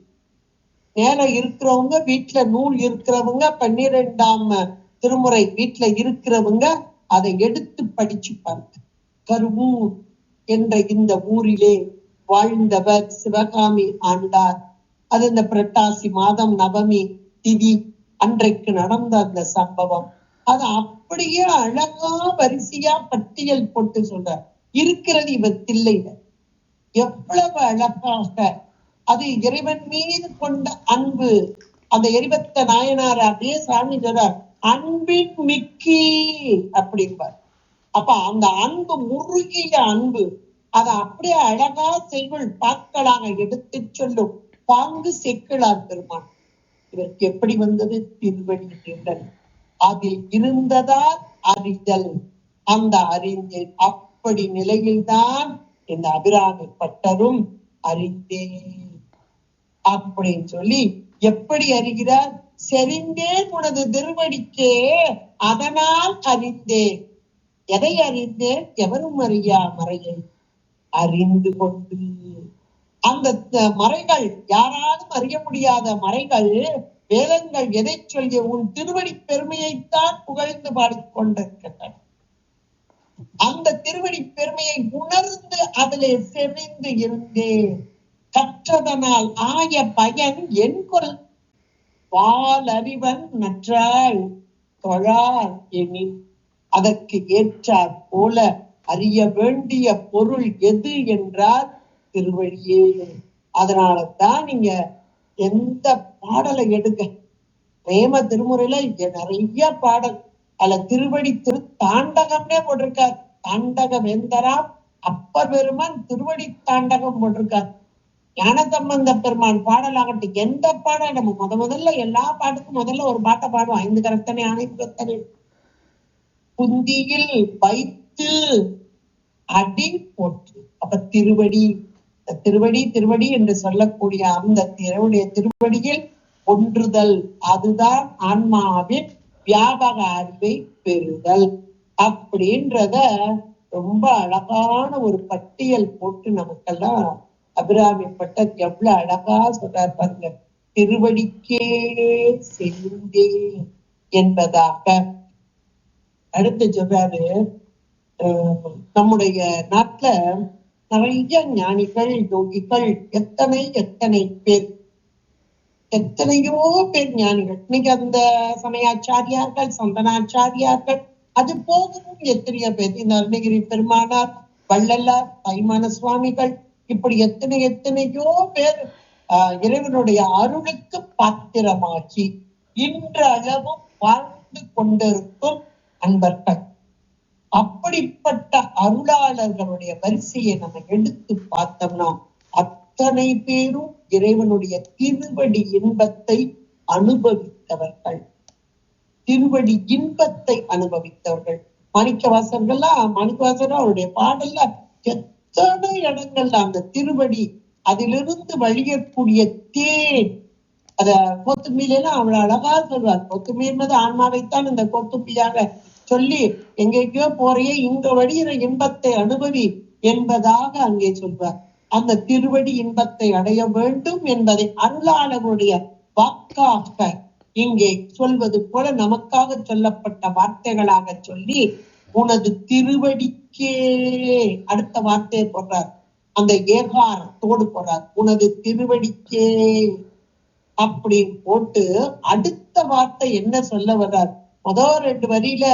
நேர இருக்கிறவங்க, வீட்டுல நூல் இருக்கிறவங்க, 12ஆம் திருமுறை வீட்டுல இருக்கிறவங்க அதை எடுத்து படிச்சு பாருங்க. கருவூர் என்ற இந்த ஊரிலே வாழ்ந்தவர் சிவகாமி ஆண்டார். அது இந்த புரட்டாசி மாதம் நவமி திதி அன்றைக்கு நடந்த அந்த சம்பவம். அது அப்படியே அழகா வரிசையா பட்டியல் போட்டு சொல்றார். இருக்கிறது இவர் தில்லையில. எவ்வளவு அழகாக அது இறைவன் மீது கொண்ட அன்பு. அந்த எரிபத்த நாயனார் அப்படியே சாமி சொல்றார், அன்பின் மிக்கி அப்படிம்பார். அப்ப அந்த அன்பு முருகிய அன்பு, அதை அப்படியே அழகா செய்யுள் பாக்களாக எடுத்து சொல்லும் பாங்கு சேக்கிழார் பெருமான். இதற்கு எப்படி வந்தது? திருவடி நின்றல், அதில் இருந்ததால் அறிதல். அந்த அறிஞர் அப்படி நிலையில்தான் இந்த அபிராமி பட்டரும் அறிந்தேன் அப்படின்னு சொல்லி எப்படி அறிகிறார்? செறிந்தேன் உனது திருவடிக்கே அதனால் அறிந்தேன். எதை அறிந்தேன்? எவரும் அறியா மறையை அறிந்து கொண்டு. அந்த மறைகள், யாராலும் அறிய முடியாத மறைகள், வேதங்கள் எதை சொல்லிய உன் திருவடி பெருமையைத்தான் புகழ்ந்து பாடிக்கொண்டிருக்கின்றன. அந்த திருவடி பெருமையை உணர்ந்து அதிலே செறிந்து இருந்தேன். கற்றதனால் ஆய பயன் என் கொல், வால் அறிவன் நற்றாள் தொழார் எனின். அதற்கு ஏற்றாற் போல அறிய வேண்டிய பொருள் எது என்றால் திருவடியே. அதனாலதான் நீங்க எந்த பாடலை எடுக்க, பிரேம திருமுறையில நிறைய பாடல், அதுல திருவடி தாண்டகம்னே போட்டிருக்கார். தாண்டக வேந்தரா அப்பர் பெருமான் திருவடி தாண்டகம் போட்டிருக்கார். ஞானசம்பந்த பெருமான் பாடலாகட்டும், எந்த பாடம் நம்ம முதல்ல எல்லா பாட்டுக்கும் முதல்ல ஒரு பாட்டை பாடுவோம். 5 கரத்தனை அனைத்து குந்தியில் வைத்து அடி போற்று. அப்ப திருவடி திருவடி திருவடி என்று சொல்லக்கூடிய அந்த திருவடியில் ஒன்றுதல், அதுதான் ஆன்மாவின் வியாபக அறிவை பெறுதல். அப்படின்றத ரொம்ப அழகான ஒரு பட்டியல் போட்டு நமக்கெல்லாம் அபிராமிப்பட்ட எவ்வளவு அழகா சொல்றார் பாருங்க. திருவடிக்கே சென்றே என்பதாக. அடுத்து சொல்றாரு, நம்முடைய நாட்டுல நிறைய ஞானிகள் யோகிகள் எத்தனை பேர், எத்தனையோ பேர் ஞானிகள். இன்னைக்கு அந்த சமயாச்சாரியார்கள், சந்தனாச்சாரியார்கள், அது போகவும் எத்தனையோ பேர், இந்த அருணகிரி பெருமானார், வள்ளலார், தைமான சுவாமிகள், இப்படி எத்தனையோ பேர் இறைவனுடைய அருளுக்கு பாத்திரமாக்கி இன்றளவும் வாழ்ந்து கொண்டிருக்கும் அன்பர்கள். அப்படிப்பட்ட அருளாளர்களுடைய வரிசையை நம்ம எடுத்து பார்த்தோம்னா அத்தனை பேரும் இறைவனுடைய திருவடி இன்பத்தை அனுபவித்தவர்கள். திருவடி இன்பத்தை அனுபவித்தவர்கள். மாணிக்கவாசகர் அவருடைய பாடல்ல எத்தனை இடங்கள்ல அந்த திருவடி, அதிலிருந்து வழியக்கூடிய தேன், அத கோத்தும்பிலாம் அவ்வளவு அழகா சொல்வார். கோத்தும்பி என்பது ஆன்மாவைத்தான் இந்த கோத்தும்பியாக சொல்லி எங்கேயோ போறையே இங்க வழியிற இன்பத்தை அனுபவி என்பதாக அங்கே சொல்வார். அந்த திருவடி இன்பத்தை அடைய வேண்டும் என்பதை அருளாளர்களுடைய வாக்காக இங்கே சொல்வது போல நமக்காக சொல்லப்பட்ட வார்த்தைகளாக சொல்லி, உனது திருவடிக்கே அடுத்த வார்த்தையை போடுறார். அந்த ஏகாரத்தோடு போறார். உனது திருவடிக்கே அப்படி போட்டு அடுத்த வார்த்தை என்ன சொல்ல வர்றார்? முதல் 2 வரியில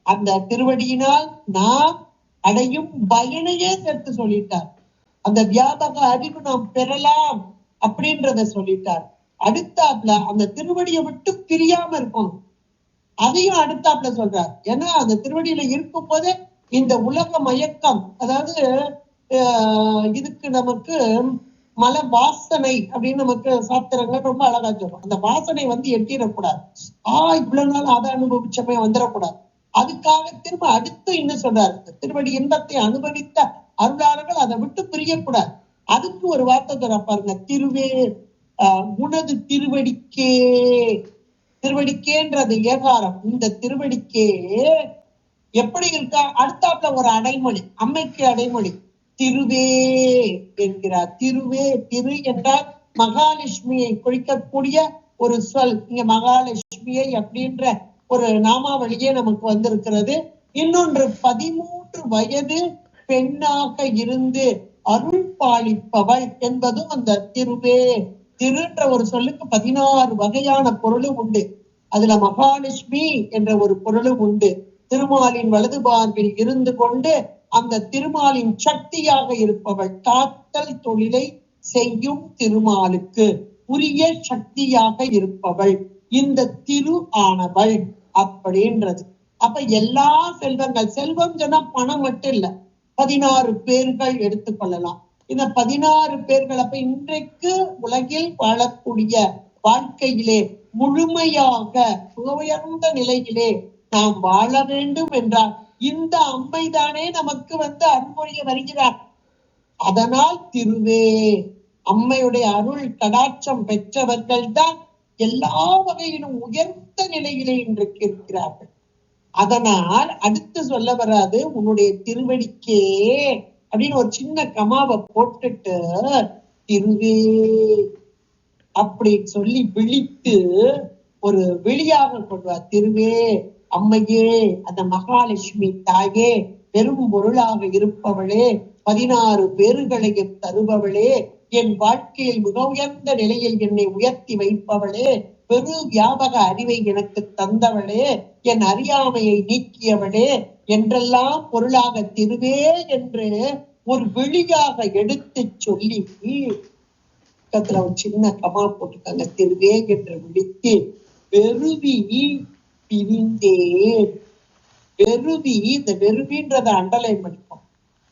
அந்த திருவடியினால் நாம் அடையும் பயனையே சேர்த்து சொல்லிட்டார். அந்த வியாபக அறிவு நாம் பெறலாம் அப்படின்றத சொல்லிட்டார். அடுத்தாப்புல அந்த திருவடியை விட்டு பிரியாம இருக்கணும், அதையும் அடுத்தாப்புல சொல்றார். ஏன்னா அந்த திருவடியில இருக்கும் போதே இந்த உலக மயக்கம், அதாவது இதுக்கு நமக்கு மல வாசனை அப்படின்னு நமக்கு சாஸ்திரங்கள் ரொம்ப அழகா சொல்றோம். அந்த வாசனை எட்டிடக்கூடாது. இவ்வளவு நாள் அதை அனுபவிச்சமே வந்துடக்கூடாது. அதுக்காக திரும்ப அடுத்து என்ன சொல்றாரு? திருவடி இன்பத்தை அனுபவித்த அருளாளர்கள் அதை விட்டு பிரியக்கூடாது. அதுக்கு ஒரு வார்த்தை சொல்ற பாருங்க, திருவே உனது திருவடிக்கே. திருவடிக்கேன்றது ஏகாரம். இந்த திருவடிக்கே எப்படி இருக்கா? அடுத்தாப்புல ஒரு அடைமொழி, அம்மைக்கு அடைமொழி திருவே என்கிறார். திருவே, திரு என்றால் மகாலட்சுமியை குறிக்கக்கூடிய ஒரு சொல். இங்க மகாலட்சுமியை அப்படின்ற ஒரு நாமாவளியே நமக்கு வந்திருக்கிறது. இன்னொன்று 13 வயது பெண்ணாக இருந்து அருள் பாலிப்பவள் என்பதும் அந்த திருவே. திருன்ற ஒரு சொல்லுக்கு 16 வகையான பொருளும் உண்டு. அதுல மகாலட்சுமி என்ற ஒரு பொருளும் உண்டு. திருமாலின் வலது பார்வில் இருந்து கொண்டு அந்த திருமாலின் சக்தியாக இருப்பவள், காத்தல் தொழிலை செய்யும் திருமாலுக்கு உரிய சக்தியாக இருப்பவள் இந்த திரு ஆனவள் அப்படின்றது. அப்ப எல்லா செல்வங்கள், செல்வம் சொன்னா பணம் மட்டும் இல்ல, 16 பேர்கள் எடுத்துக்கொள்ளலாம். இந்த 16 பேர்கள் அப்ப இன்றைக்கு உலகில் வாழக்கூடிய வாழ்க்கையிலே முழுமையாக உயர்ந்த நிலையிலே நாம் வாழ வேண்டும் என்றால் இந்த அம்மைதானே நமக்கு அருள்மொழிய வருகிறார். அதனால் திருவே, அம்மையுடைய அருள் கடாட்சம் பெற்றவர்கள் தான் எல்லா வகையிலும் உயர்ந்த நிலையிலே இன்றைக்கு இருக்கிறார்கள். அதனால் அடுத்து சொல்ல வராது உன்னுடைய திருவடிக்கே அப்படின்னு ஒரு சின்ன கமாவை போட்டுட்டு திருவே அப்படி சொல்லி விழித்து ஒரு வெளியாக கொள்வார். திருவே, அம்மையே, அந்த மகாலட்சுமி தாயே, பெரும் பொருளாக இருப்பவளே, 16 பேர்களையும் தருபவளே, என் வாழ்க்கையில் மிக உயர்ந்த நிலையில் என்னை உயர்த்தி வைப்பவளே, பெரு வியாபக அறிவை எனக்கு தந்தவளே, என் அறியாமையை நீக்கியவளே என்றெல்லாம் பொருளாக திருவே என்று ஒரு விழியாக எடுத்து சொல்லி ஒரு சின்ன கமா போட்டுக்காங்க. திருவே என்று விழித்து வெறுவி பிரிந்தேன். வெறுவி, இந்த வெறுவின்றத அண்டலை படிப்போம்.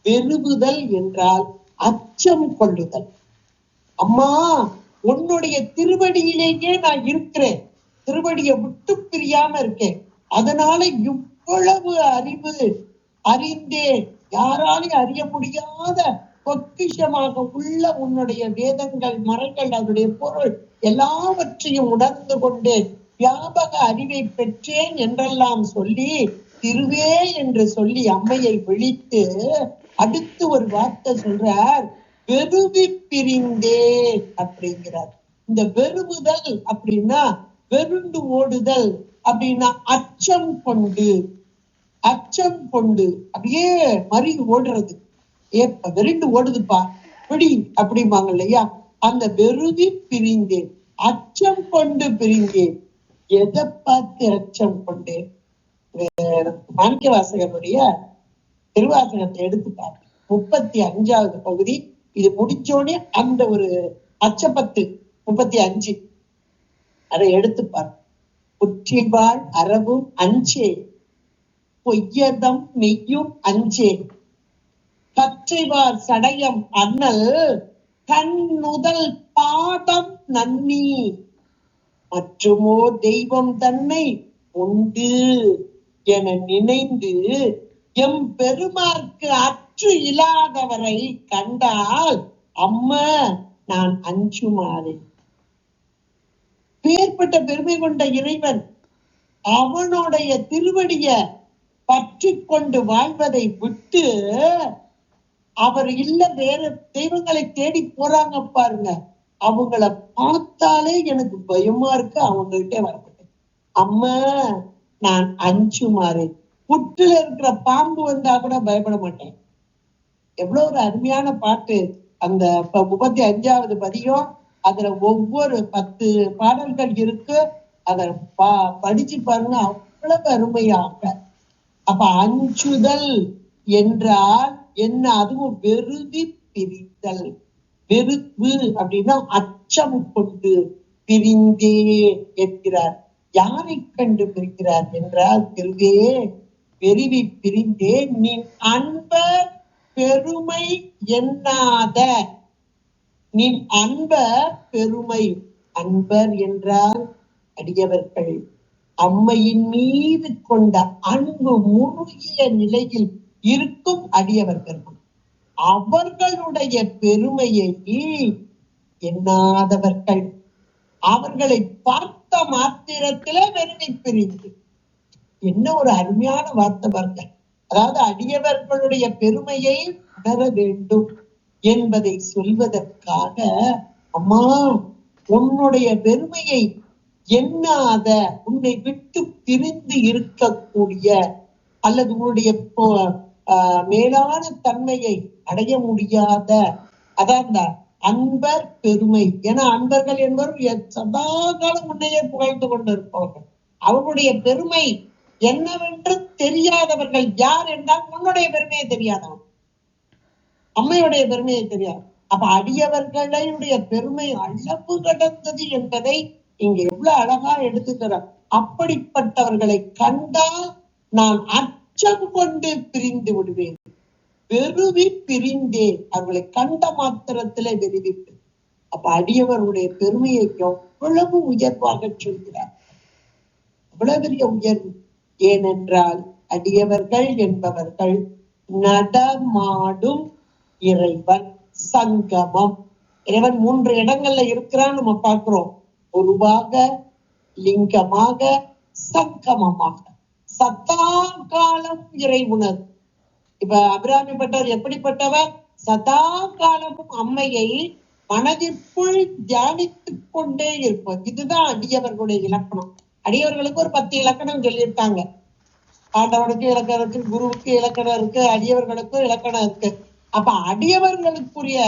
வெறுவுதல் என்றால் அச்சம் கொள்ளுதல். அம்மா, உன்னுடைய திருவடியிலேயே நான் இருக்கிறேன், திருவடியை விட்டு பிரியாம இருக்கேன், அதனால இவ்வளவு அறிவு அறிந்தேன், யாராலையும் அறிய முடியாத பொக்கிஷமாக உள்ள உன்னுடைய வேதங்கள், மறைகள், அதனுடைய பொருள் எல்லாவற்றையும் உணர்ந்து கொண்டு வியாபக அறிவை பெற்றேன் என்றெல்லாம் சொல்லி திருவே என்று சொல்லி அம்மையை விழித்து அடுத்து ஒரு வார்த்தை சொல்றார், வெறுவி பிரிந்தேன் அப்படிங்கிறார். இந்த வெறுவுதல் அப்படின்னா வெறுண்டு ஓடுதல் அப்படின்னா அச்சம் கொண்டு, அச்சம் கொண்டு அப்படியே மறி ஓடுறது. ஏப்ப வெறுண்டு ஓடுதுப்பா பிடி அப்படிம்பாங்க இல்லையா, அந்த வெறுவி பிரிந்தேன், அச்சம் கொண்டு பிரிந்தேன். எதை பார்த்து அச்சம் கொண்டேன்? மாணிக்க வாசகனுடைய திருவாசகத்தை எடுத்துப்பாரு, 35வது பகுதி. இது முடிச்சோடனே அந்த ஒரு அச்சப்பத்து 35 அதை எடுத்துப்பார். புற்றிவாள் அறவும் அஞ்சே, பொய்யதம் மெய்யும் அஞ்சே, கற்றைவார் சடையம் அண்ணல் கண்ணுதல் பாதம் நன்னி, மற்றுமோ தெய்வம் தன்னை உண்டு என நினைந்து எம் பெருமார்க்கு அற்று இல்லாதவரை கண்டால் அம்மா நான் அஞ்சுமாறு. பேர்பட்ட பெருமை கொண்ட இறைவன் அவனுடைய திருவடிய பற்றி கொண்டு வாழ்வதை விட்டு அவர் இல்ல வேற தெய்வங்களை தேடி போறாங்க பாருங்க, அவங்கள பார்த்தாலே எனக்கு பயமா இருக்கு, அவங்ககிட்ட வரப்பட்டேன். அம்மா நான் அஞ்சுமாறு. புற்றுல இருக்கிற பாம்பு வந்தா கூட பயப்பட மாட்டேன். எவ்வளவு ஒரு அருமையான பாட்டு அந்த 35வது பதியம். அதுல ஒவ்வொரு 10 பாடல்கள் இருக்கு, அதை படிச்சு பாருங்க, அவ்வளவு அருமையாக. அப்ப அஞ்சுதல் என்றால் என்ன? அதுவும் வெறுவி பிரித்தல். வெறுப்பு அப்படின்னா அச்சம் கொண்டு பிரிந்தே என்கிறார். யாரை கண்டு பிரிக்கிறார் என்றால், திருவே வெறுவி பிரிந்தே நீ அன்பர் பெருமை எண்ணாத. நீ அன்பர் பெருமை, அன்பர் என்றால் அடியவர்கள் அம்மையின் மீது கொண்ட அன்பு முழுகிய நிலையில் இருக்கும் அடியவர்கள், அவர்களுடைய பெருமையை எண்ணாதவர்கள், அவர்களை பார்த்த மாத்திரத்திலே வெறுவி பிரிந்து. என்ன ஒரு அருமையான வார்த்தை பாருங்க. அதாவது அடியவர்களுடைய பெருமையை உணர வேண்டும் என்பதை சொல்வதற்காக, அம்மா உன்னுடைய பெருமையை எண்ணாத, உன்னை விட்டு பிரிந்து இருக்கக்கூடிய அல்லது உன்னுடைய மேலான தன்மையை அடைய முடியாத, அதான் அன்பர் பெருமை. ஏன்னா அன்பர்கள் என்பவர் சதா காலம் உன்னையே புகழ்ந்து கொண்டு இருப்பவர்கள். அவர்களுடைய பெருமை என்னவென்று தெரியாதவர்கள் யார் என்றால், உன்னுடைய பெருமையை தெரியாதவன், அம்மையுடைய பெருமையை தெரியாது. அப்ப அடியவர்களுடைய பெருமை அளவு கடந்தது என்பதை இங்க எவ்வளவு அழகா எடுத்துக்கிறார். அப்படிப்பட்டவர்களை கண்டால் நான் அச்சம் கொண்டு பிரிந்து விடுவேன். வெறுவி பிரிந்தேன், அவர்களை கண்ட மாத்திரத்திலே வெறுவிப்பேன். அப்ப அடியவருடைய பெருமையை எவ்வளவு உயர்வாக சொல்கிறார், அவ்வளவு பெரிய உயர்வு. ஏனென்றால் அடியவர்கள் என்பவர்கள் நடமாடும் இறைவன், சங்கமம். இறைவன் 3 இடங்கள்ல இருக்கிறான் நம்ம பார்க்கிறோம், உருவாக, லிங்கமாக, சங்கமமாக. சதா காலம் இறை உணர்வு. இப்ப அபிராமிப்பட்டவர் எப்படிப்பட்டவர்? சதா காலமும் அம்மையை மனதிற்குள் தியானித்துக் கொண்டே இருப்போம். இதுதான் அடியவர்களுடைய இலக்கணம். அடியவர்களுக்கு ஒரு 10 இலக்கணம் சொல்லியிருக்காங்க. ஆண்டவனுக்கு இலக்கணம் இருக்கு, குருவுக்கு இலக்கணம் இருக்கு, அடியவர்களுக்கும் இலக்கணம் இருக்கு. அப்ப அடியவர்களுக்குரிய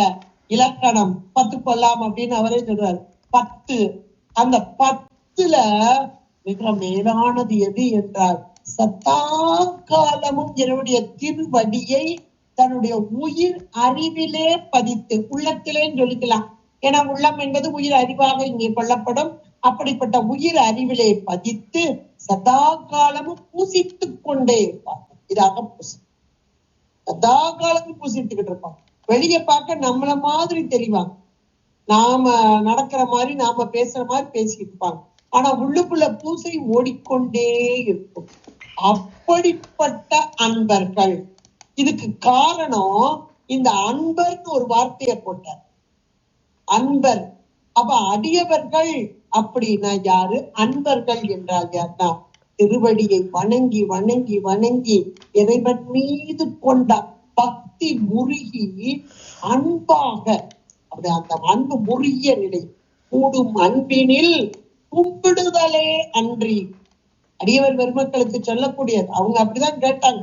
இலக்கணம் 10 கொல்லாம் அப்படின்னு அவரே சொல்றாரு. 10. அந்த 10ல மிக மேலானது எது என்றால் சதா காலமும் என்னுடைய திருவடியை தன்னுடைய உயிர் அறிவிலே பதித்து, உள்ளத்திலே சொல்லிக்கலாம். ஏன்னா உள்ளம் என்பது உயிர் அறிவாக இங்கே கொள்ளப்படும். அப்படிப்பட்ட உயிர் அறிவிலே பதித்து சதா காலமும் பூசித்துக் கொண்டே இருப்பார். இதாக பூசி சதா காலமும் பூசித்துக்கிட்டு இருப்பாங்க. வெளியே பார்க்க நம்மள மாதிரி தெரிவாங்க, நாம நடக்கிற மாதிரி நாம பேசுற மாதிரி பேசிட்டு இருப்பாங்க. ஆனா உள்ளுக்குள்ள பூசை ஓடிக்கொண்டே இருக்கும். அப்படிப்பட்ட அன்பர்கள். இதுக்கு காரணம் இந்த அன்பர்னு ஒரு வார்த்தையை போட்டார். அன்பர். அப்ப அடியவர்கள் அப்படின்னா யாரு? அன்பர்கள் என்றால் யாருன்னா திருவடியை வணங்கி வணங்கி வணங்கி இறைவன் மீது கொண்ட பக்தி முருகி அன்பாக, அப்படி அந்த அன்பு முருகிய நிலை கூடும் அன்பினில் கும்பிடுதலே அன்றி. அடியவர் பெருமக்களுக்கு சொல்லக்கூடியது. அவங்க அப்படிதான் கேட்டாங்க.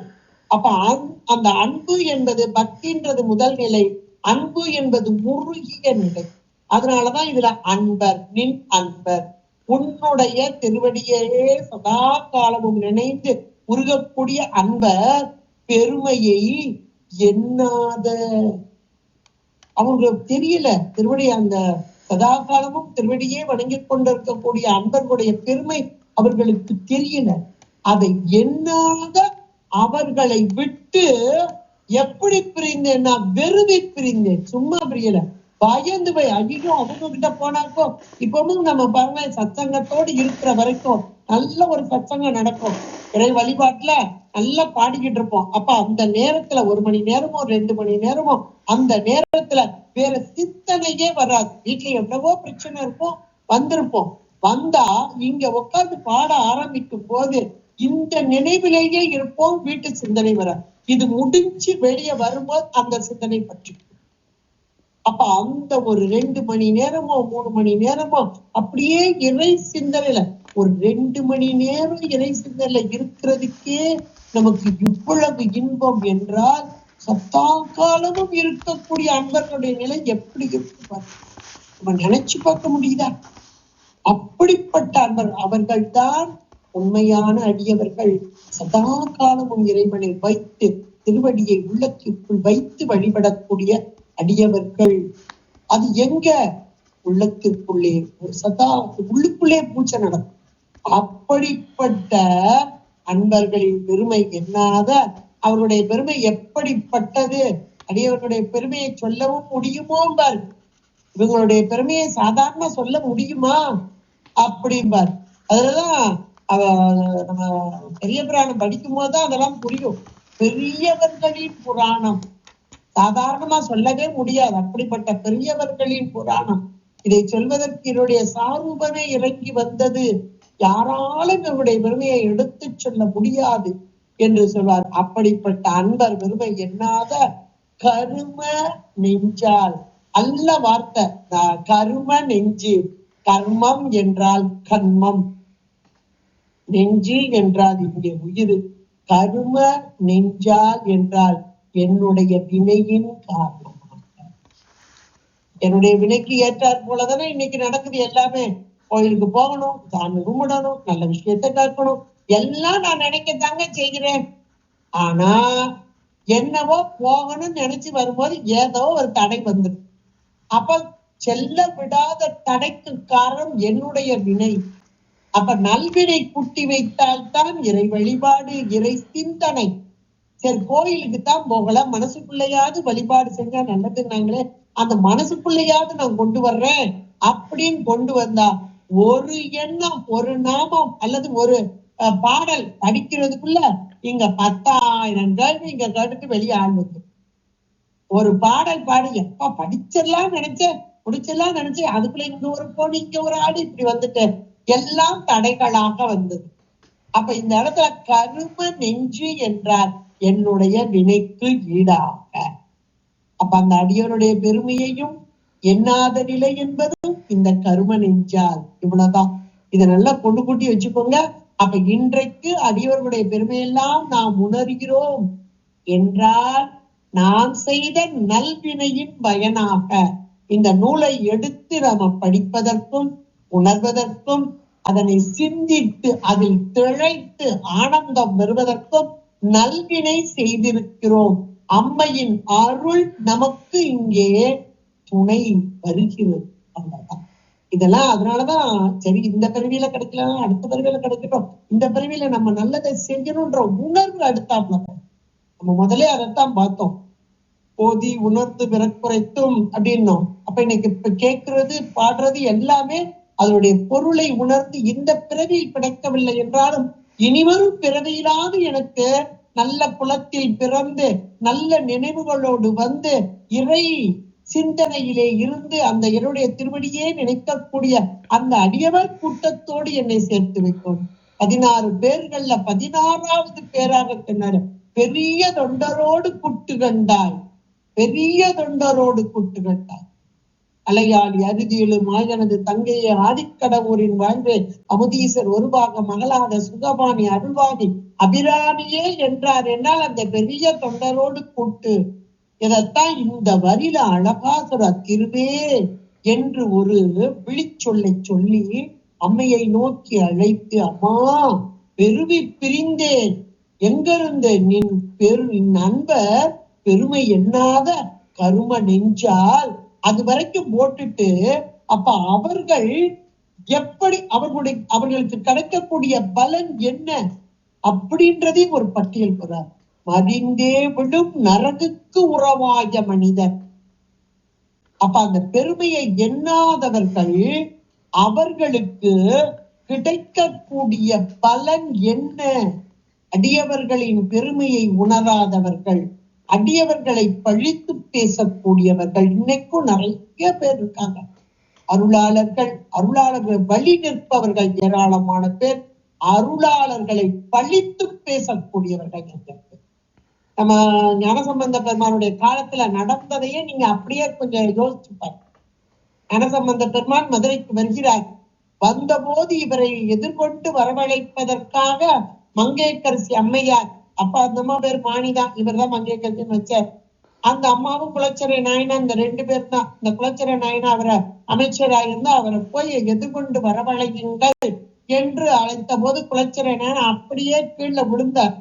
அப்ப அந்த அன்பு என்பது பக்தின்றது முதல் நிலை, அன்பு என்பது முருகிய நிலை. அதனாலதான் இதுல அன்பர், நின் அன்பர், உன்னுடைய திருவடியே சதா காலமும் நினைந்து உருகக்கூடிய அன்பர் பெருமையை எண்ணாத. அவங்களுக்கு தெரியல திருவடி, அந்த சதா காலமும் திருவடியே வணங்கி கொண்டிருக்கக்கூடிய அன்பர்களுடைய பெருமை அவர்களுக்கு தெரியல. அதை எண்ணாத அவர்களை விட்டு எப்படி பிரிந்தேன்னா வெறுவி பிரிந்தேன். சும்மா பிரியல, பயந்து போய் ஐயோ அவங்க கிட்ட போனாக்கோ. இப்பவும் நம்ம பாருங்க, சத்சங்கத்தோடு இருக்கிற வரைக்கும் நல்ல ஒரு சத்சங்கம் நடக்கும். இறை வழிபாட்டுல நல்லா பாடிக்கிட்டு இருப்போம். அப்ப அந்த நேரத்துல 1 மணி நேரமோ 2 மணி நேரமோ அந்த நேரத்துல வேற சிந்தனையே வராது. வீட்டுல எவ்வளவோ பிரச்சனை இருக்கும், வந்திருப்போம். வந்தா இங்க உட்கார்ந்து பாட ஆரம்பிக்கும் போது இந்த நினைவிலேயே இருப்போம். வீட்டு சிந்தனை வராது. இது முடிஞ்சு வெளியே வரும்போது அந்த சிந்தனை பற்றி. அப்ப அந்த ஒரு 2 மணி நேரமோ 3 மணி நேரமோ அப்படியே இறை சிந்தனையில, ஒரு 2 மணி நேரம் இறை சிந்தனையில இருக்கிறதுக்கே நமக்கு இவ்வளவு இன்பம் என்றால் சத்தா காலமும் இருக்கக்கூடிய அன்பர்களுடைய நிலை எப்படி இருக்கு நம்ம நினைச்சு பார்க்க முடியுதா? அப்படிப்பட்ட அன்பர் அவர்கள்தான் உண்மையான அடியவர்கள். சதா காலமும் இறைவனை வைத்து திருவடியை உள்ளத்திற்குள் வைத்து வழிபடக்கூடிய அடியவர்கள். அது எங்க? உள்ளத்திற்குள்ளே, சதா உள்ளுக்குள்ளே பூச்சை நடக்கும். அப்படிப்பட்ட அன்பர்களின் பெருமை எண்ணாத, அவருடைய பெருமை எப்படிப்பட்டது? அடியவர்களுடைய பெருமையை சொல்லவும் முடியுமோ பார். இவங்களுடைய பெருமையை சாதாரண சொல்ல முடியுமா அப்படிம்பார். அதுலதான் நம்ம பெரிய புராணம் படிக்கும் போதுதான் அதெல்லாம் புரியும். பெரியவர்களின் புராணம் சாதாரணமா சொல்லவே முடியாது. அப்படிப்பட்ட பெரியவர்களின் புராணம். இதை சொல்வதற்கு என்னுடைய சாரூபமே இறங்கி வந்தது. யாராலும் இவருடைய பெருமையை எடுத்து சொல்ல முடியாது என்று சொல்வார். அப்படிப்பட்ட அன்பர் பெருமை எண்ணாத கரும நெஞ்சால், அல்ல வார்த்தை கரும நெஞ்சு. கர்மம் என்றால் கண்மம், நெஞ்சு என்றால் இங்கே உயிர். கரும நெஞ்சால் என்றால் என்னுடைய வினையின் காரணமாக, என்னுடைய வினைக்கு ஏற்றாற் போலதானே இன்னைக்கு நடக்குது எல்லாமே. கோயிலுக்கு போகணும், சாமி கும்பிடணும், நல்ல விஷயத்தை கேட்கணும், எல்லாம் நான் நினைக்கத்தாங்க செய்கிறேன். ஆனா என்னவோ போகணும்னு நினைச்சு வரும்போது ஏதோ ஒரு தடை வந்துடும். அப்ப செல்ல விடாத தடைக்கு காரணம் என்னுடைய வினை. அப்ப நல்வினை கூட்டி வைத்தால்தான் இறை வழிபாடு, இறை சிந்தனை. சரி கோயிலுக்கு தான் போகல, மனசுக்குள்ளையாவது வழிபாடு செஞ்சா நல்லதுன்னாங்களே, அந்த மனசுக்குள்ளையாவது நான் கொண்டு வர்றேன் அப்படின்னு கொண்டு வந்தா ஒரு எண்ணம், ஒரு நாமம் அல்லது ஒரு பாடல் படிக்கிறதுக்குள்ள இங்க 10,000 கேள்வி இங்க கேட்டுட்டு வெளியே ஆள் வந்து ஒரு பாடல் பாடி எப்ப படிச்சிடலாம் நினைச்சேன், முடிச்சிடலாம் நினைச்சேன், அதுக்குள்ள இங்க ஒரு பொண்ணு இங்க ஒரு ஆடு இப்படி வந்துட்டு எல்லாம் தடைகளாக வந்தது. அப்ப இந்த இடத்துல கரும நெஞ்சு என்றால் என்னுடைய வினைக்கு ஈடாக. அப்ப அந்த அடியவருடைய பெருமையையும் எண்ணாத நிலை என்பதும் இந்த கரும நெஞ்சால். இவ்வளவுதான். இதை நல்லா கொண்டு கூட்டி வச்சுக்கோங்க. அப்ப இன்றைக்கு அடியவர்களுடைய பெருமையெல்லாம் நாம் உணர்கிறோம் என்றால் நான் செய்த நல்வினையின் பயனாக இந்த நூலை எடுத்து நாம படிப்பதற்கும் உணர்வதற்கும் அதனை சிந்தித்து அதில் திளைத்து ஆனந்தம் பெறுவதற்கும் நல்வினை செய்திருக்கிறோம். அம்மையின் அருள் நமக்கு இங்கே துணை வருகிறது. அவ்வளவுதான். இதெல்லாம் அதனாலதான் சரி, இந்த பிறவியில கிடைக்கலாம், அடுத்த பிறவியில கிடைக்கட்டும், இந்த பிறவியில நம்ம நல்லதை செய்யணும்ன்ற உணர்வு அடுத்தாப்புல. நம்ம முதலே அதைத்தான் பார்த்தோம். போதி உணர்ந்து பிறக்குறைத்தும் அப்படின்னோம். அப்ப இன்னைக்கு இப்ப கேட்கறது பாடுறது எல்லாமே அதனுடைய பொருளை உணர்ந்து இந்த பிறவியில் கிடைக்கவில்லை என்றாலும் இனிவரும் பிறவியிலாவது எனக்கு நல்ல குலத்தில் பிறந்து நல்ல நினைவுகளோடு வந்து இறை சிந்தனையிலே இருந்து அந்த என்னுடைய திருவடியே நினைக்கக்கூடிய அந்த அடியவர் கூட்டத்தோடு என்னை சேர்த்து வைக்கும். 16 பேர்கள்ல 16வது பேராக சொன்னாரு, பெரிய தொண்டரோடு கூட்டு கண்டாய், பெரிய தொண்டரோடு கூட்டு கண்டாய். அலையாளி அருகிலுமாய் எனது தங்கையை ஆதிக்கடவுரின் வாழ்வே அமுதீசர் ஒருபாக மகளாத சுகபாணி அருள்வாதி அபிராமியே என்றார். என்றால் அந்த பெரிய தொண்டரோடு கூட்டு. இதைத்தான் இந்த வரியில அழகா சொல்ற, திருவே என்று ஒரு விழிச்சொல்லை சொல்லி அம்மையை நோக்கி அழைத்து, அம்மா பெருவி பிரிந்தேன், எங்கிருந்து நின் நண்பர் பெருமை எண்ணாத கரும நெஞ்சால் அது வரைக்கும் போட்டுட்டு, அப்ப அவர்கள் எப்படி அவர்களுக்கு கிடைக்கக்கூடிய பலன் என்ன அப்படின்றதையும் ஒரு பட்டியல் போறார். மதிந்தே விடும் நரகுக்கு உறவாய மனிதர். அப்ப அந்த பெருமையை எண்ணாதவர்கள் அவர்களுக்கு கிடைக்கக்கூடிய பலன் என்ன? அடியவர்களின் பெருமையை உணராதவர்கள், அடியவர்களை பழித்து பேசக்கூடியவர்கள் இன்னைக்கும் நிறைய பேர் இருக்காங்க. அருளாளர்கள் வழி நிற்பவர்கள் ஏராளமான பேர், அருளாளர்களை பழித்து பேசக்கூடியவர்கள். நம்ம ஞானசம்பந்த பெருமானுடைய காலத்துல நடந்ததையே நீங்க அப்படியே கொஞ்சம் யோசிச்சு பாருங்க. ஞானசம்பந்த பெருமான் மதுரைக்கு வருகிறார். வந்தபோது இவரை எதிர்கொண்டு வரவழைப்பதற்காக மங்கையர்க்கரசி அம்மையார், அப்ப அந்த அம்மா பேர் மாணிதான், இவர் தான் மங்கையர்க்கரசின்னு வச்சார். அந்த அம்மாவும் குலச்சிறை நாயனா, இந்த 2 பேர் தான். இந்த குலச்சிறை நாயனா அவரை அமைச்சராயிருந்தா அவரை போய் எதிர்கொண்டு வரவழையுங்கள் என்று அழைத்த போது குலச்சிறை நாயனா அப்படியே கீழே விழுந்தார்.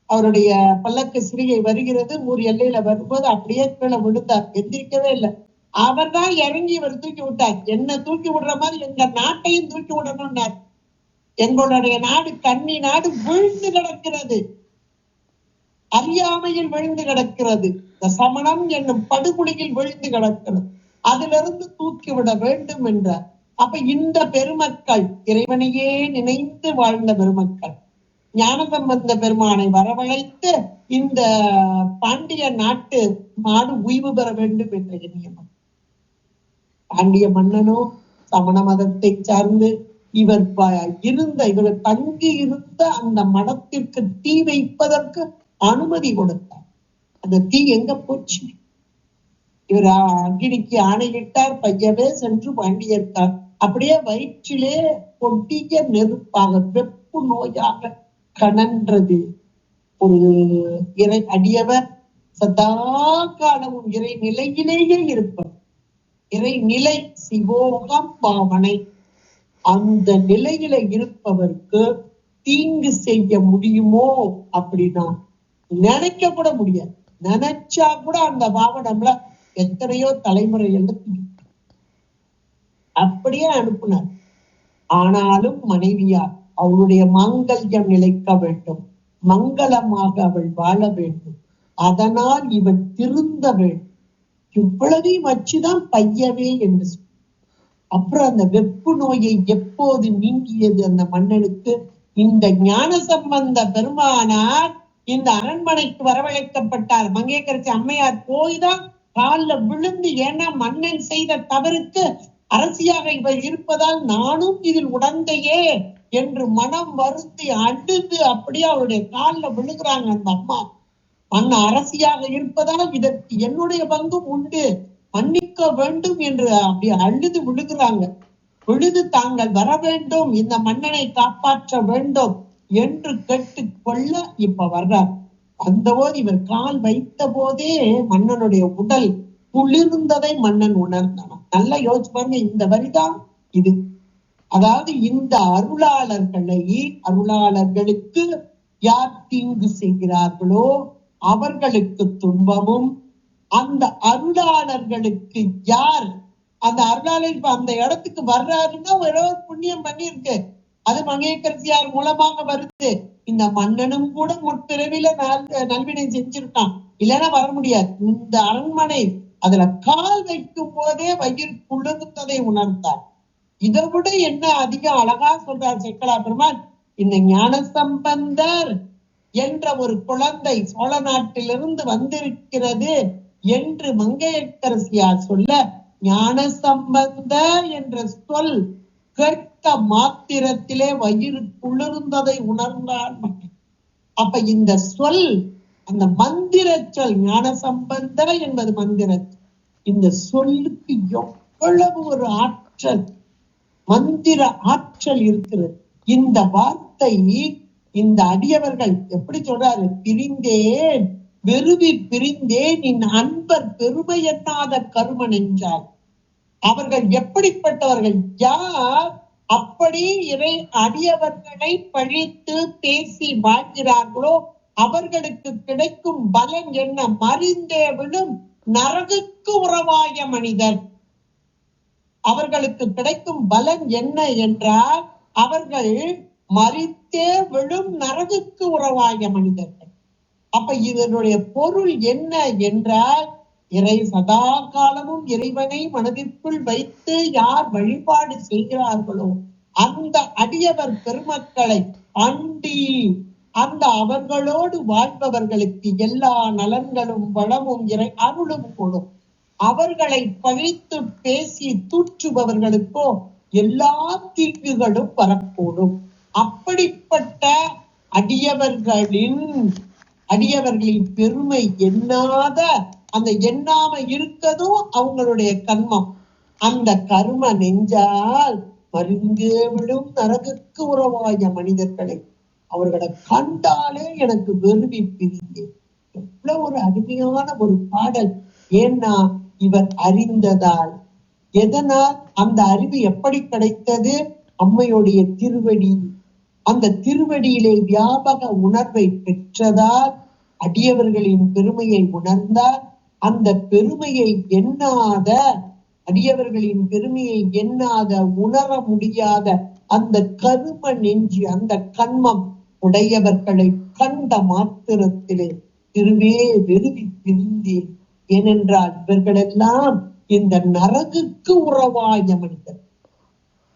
அவருடைய பல்லக்கு சிறிகை வருகிறது, ஊர் எல்லையில வரும்போது அப்படியே கீழே விழுந்தார், எந்திரிக்கவே இல்லை. அவர் தான் இறங்கி இவர் தூக்கி விட்டார். என்ன தூக்கி விடுற மாதிரி எங்க நாட்டையும் தூக்கி விடணும்னார். எங்களுடைய நாடு கன்னி நாடு விழுந்து கிடக்கிறது, அறியாமையில் விழுந்து கிடக்கிறது, இந்த சமணம் என்னும் படுகொலையில் விழுந்து கிடக்கிறது, அதிலிருந்து தூக்கி விட வேண்டும் என்றார். அப்ப இந்த பெருமக்கள் இறைவனையே நினைத்து வாழ்ந்த பெருமக்கள் ஞானசம்பந்த பெருமானை வரவழைத்து இந்த பாண்டிய நாடு உய்வு பெற வேண்டும் என்ற எண்ணியமன். பாண்டிய மன்னனோ சமண மதத்தை சார்ந்து இவர் தங்கி இருந்த அந்த மடத்திற்கு தீ வைப்பதற்கு அனுமதி கொடுத்தார். அந்த தீ எங்க போச்சு? இவர் அக்னிக்கு ஆணையிட்டார், பையவே சென்று பாண்டியர்த்தார். அப்படியே வயிற்றிலே கொட்டிய நெருப்பாக வெப்பு நோயாக கனன்றது. ஒரு இறை அடியவர் சதா காலமும் இறை நிலையிலேயே இருப்பவர். இறை நிலை சிவோகம் பாவனை. அந்த நிலையில இருப்பவருக்கு தீங்கு செய்ய முடியுமோ அப்படின்னா நினைக்க கூட முடியாது. நினைச்சா கூட அந்த பாவனம்ல எத்தனையோ தலைமுறை அப்படியே அனுப்புனார். ஆனாலும் மனைவியார் அவளுடைய மாங்கல்யம் நிலைக்க வேண்டும், மங்களமாக அவள் வாழ வேண்டும், அதனால் இவள் திருந்த வேண்டும். இவ்வளவையும் வச்சுதான் பையவே என்று சொல். அப்புறம் அந்த வெப்பு நோயை எப்போது நீங்கியது அந்த மன்னனுக்கு? இந்த ஞானசம்பந்த பெருமானார் இந்த அரண்மனைக்கு வரவழைக்கப்பட்டார். மங்கையர்க்கரசி அம்மையார் போய்தான் காலில் விழுந்து, ஏன்னா மன்னன் செய்த தவறுக்கு அரசியாக இவர் இருப்பதால் நானும் இதில் உடந்தையே என்று மனம் வருந்தி அழுது அப்படியே அவருடைய காலில் விழுகிறாங்க அந்த அம்மா. மன்ன அரசியாக இருப்பதால் இதற்கு என்னுடைய பங்கும் உண்டு, மன்னிக்க வேண்டும் என்று அப்படி அழுது விழுகிறாங்க. விழுது தாங்கள் வர வேண்டும், இந்த மன்னனை காப்பாற்ற வேண்டும் என்று கேட்டுக்கொள்ள இப்ப வர்றார். வந்தபோது இவர் கால் வைத்த போதே மன்னனுடைய உடல் குளிர்ந்ததை மன்னன் உணர்ந்தான். நல்லா யோசிச்சு பாருங்க, இந்த வரிதான் இது. அதாவது இந்த அருளாளர்களுக்கு யார் தீங்கு செய்கிறார்களோ அவர்களுக்கு துன்பமும், அந்த அருளாளர்களுக்கு யார் அந்த அருளாளர் அந்த இடத்துக்கு வர்றாருன்னா ஒரு புண்ணியம் பண்ணிருக்கு, அது மங்கையர்க்கரசியார் மூலமாக வருது. இந்த மன்னனும் கூட முற்பிறவில நல்வினை செஞ்சிருக்கான், இல்லைன்னா வர முடியாது. இந்த அரண்மனை அதுல கால் வைக்கும் போதே வயிறு குளிர்ந்ததை உணர்ந்தார். இதை விட என்ன அதிகம் அழகா சொல்றார் சேக்கலா பெருமான். இந்த ஞானசம்பந்தர் என்ற ஒரு குழந்தை சோழ நாட்டிலிருந்து வந்திருக்கிறது என்று மங்கையர்க்கரசியார் சொல்ல, ஞானசம்பந்த என்ற சொல் கேட்க மாத்திரத்திலே வயிறு குளிர்ந்ததை உணர்ந்தான். அப்ப இந்த சொல் அந்த மந்திர சொல், ஞானசம்பந்த என்பது மந்திர, இந்த சொல்லுக்கு எவ்வளவு ஒரு ஆற்றல், மந்திர ஆற்றல் இருக்கிறது. இந்த வார்த்தை இந்த அடியவர்கள் எப்படி சொல்றாரு, பிரிந்தேன் வெறுவி பிரிந்தேன் நின் அன்பர் பெருமை எண்ணாத கருமன் என்றார். அவர்கள் எப்படிப்பட்டவர்கள், யார் அப்படி இறை அடியவர்களை பழித்து பேசி வாழ்கிறார்களோ அவர்களுக்கு கிடைக்கும் பலன் என்ன, மறிந்தே விழும் நரகுக்கு உறவாய மனிதர். அவர்களுக்கு கிடைக்கும் பலன் என்ன என்றால், அவர்கள் மறித்தே விழும் நரகுக்கு உறவாய மனிதர்கள். அப்ப இதனுடைய பொருள் என்ன என்றால், இறை சதா காலமும் இறைவனை மனதிற்குள் வைத்து யார் வழிபாடு செய்கிறார்களோ அந்த அடியவர் பெருமக்களை அண்டி அந்த அவர்களோடு வாழ்பவர்களுக்கு எல்லா நலன்களும் வளமும் இறை அருளும் கொடும். அவர்களை பழித்து பேசி தூற்றுபவர்களுக்கோ எல்லா தீங்குகளும் வரக்கூடும். அப்படிப்பட்ட அடியவர்களின் பெருமை எண்ணாத, அந்த எண்ணாம இருக்கதும் அவங்களுடைய கர்மம். அந்த கர்ம நெஞ்சால் மருந்தே விழும் நரகுக்கு உறவாய மனிதர்களை அவர்களை கண்டாலே எனக்கு வெறுவி பிரிந்தேன். எவ்வளவு ஒரு அருமையான ஒரு பாடல். ஏன்னா இவர் அறிந்ததால். எதனால் அந்த அறிவு எப்படி கிடைத்தது? அம்மையுடைய திருவடி. அந்த திருவடியிலே வியாபக உணர்வை பெற்றதால் அடியவர்களின் பெருமையை உணர்ந்தார். அந்த பெருமையை எண்ணாத, அடியவர்களின் பெருமையை எண்ணாத, உணர முடியாத அந்த கரும நெஞ்சு, அந்த கண்மம் உடையவர்களை கண்ட மாத்திரத்திலே திருவே வெறுவி பிரிந்தேன். ஏனென்றால் இவர்களெல்லாம் இந்த நரகுக்கு உறவாய மனிதர்.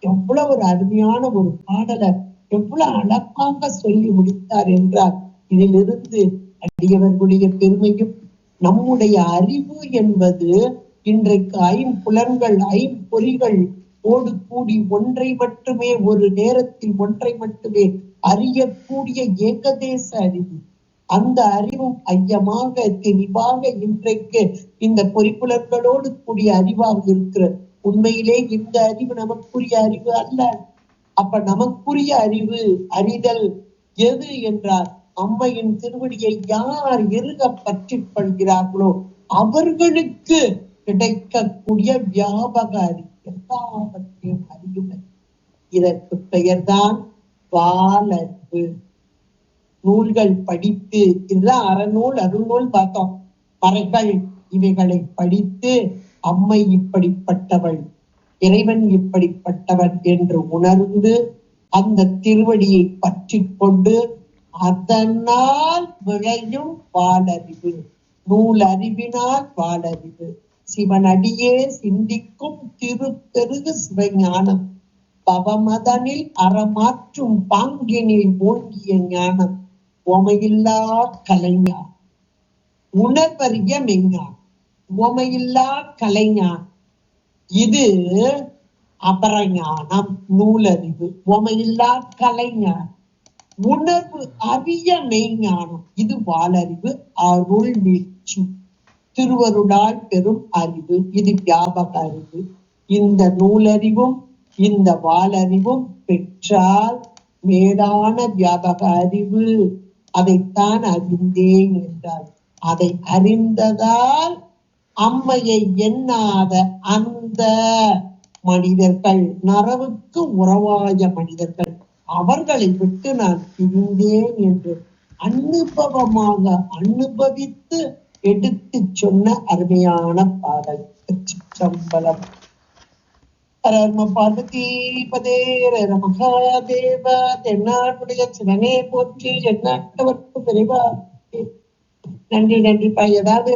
எவ்வளவு ஒரு அருமையான ஒரு பாடலை எவ்வளவு அழகாக சொல்லி முடித்தார் என்றால், இதிலிருந்து அடியவர்களுடைய பெருமையும் நம்முடைய அறிவு என்பது இன்றைக்கு ஐம்புலன்கள் ஐம்பொறிகள் ஓடு கூடி ஒன்றை மட்டுமே, ஒரு நேரத்தில் ஒன்றை மட்டுமே அறியக்கூடிய ஏகதேச அறிவு. அந்த அறிவும் ஐயமாக தெளிவாக இன்றைக்கு இந்த பொறிப்புலன்களோடு கூடிய அறிவாக இருக்கிறது. உண்மையிலே இந்த அறிவு நமக்குரிய அறிவு அல்ல. அப்ப நமக்குரிய அறிவு அறிதல் எது என்றால், அம்மையின் திருவடியை யார் இறுக பற்றி கொள்கிறார்களோ அவர்களுக்கு கிடைக்கக்கூடிய வியாபக அறிவு, எல்லாவற்றையும் அறிவுகள். இதற்கு பெயர்தான் வாலறிவு. நூல்கள் படித்து, இதுதான் அறநூல் அருநூல் பார்த்தோம். மறைகள் இவைகளை படித்து அம்மை இப்படிப்பட்டவள், இறைவன் இப்படிப்பட்டவன் என்று உணர்ந்து அந்த திருவடியை பற்றி கொண்டு அதனால் விளையும் வாலறிவு. நூல் அறிவினால் வாலறிவு. சிவனடியே சிந்திக்கும் திருப்பெருகு சிவஞானம். பவமதனில் அறமாற்றும் பாங்கினில் மூழ்கிய ஞானம். உமையில்லா கலைஞான், உணர்வறிய மெஞ்ஞான். உமையில்லா கலைஞான் இது அபரஞானம், நூலறிவு. உமையில்லா கலைஞான் உணர்வு அறிய மெய்ஞானம், இது வாலறிவு. அருள் வீழ்ச்சி திருவருளால் பெரும் அறிவு, இது வியாபக அறிவு. இந்த நூலறிவும் இந்த வாலறிவும் பெற்றால் மேலான வியாபக அறிவு அதைத்தான் அறிந்தேன் என்றார். அதை அறிந்ததால் அம்மையை எண்ணாத அந்த மனிதர்கள், நரவுக்கு உறவாய மனிதர்கள், அவர்களை விட்டு நான் பிரிந்தேன் என்று அனுபவமாக அனுபவித்து எடுத்து சொன்ன அருமையான பாடல். சிற்றம்பலம். பார்வதிபதே மகாதேவ. தென்னாட்டுடைய சிவனே போற்றி, எந்நாட்டவர்க்கு பெரிவா. நன்றி நன்றிப்பா. ஏதாவது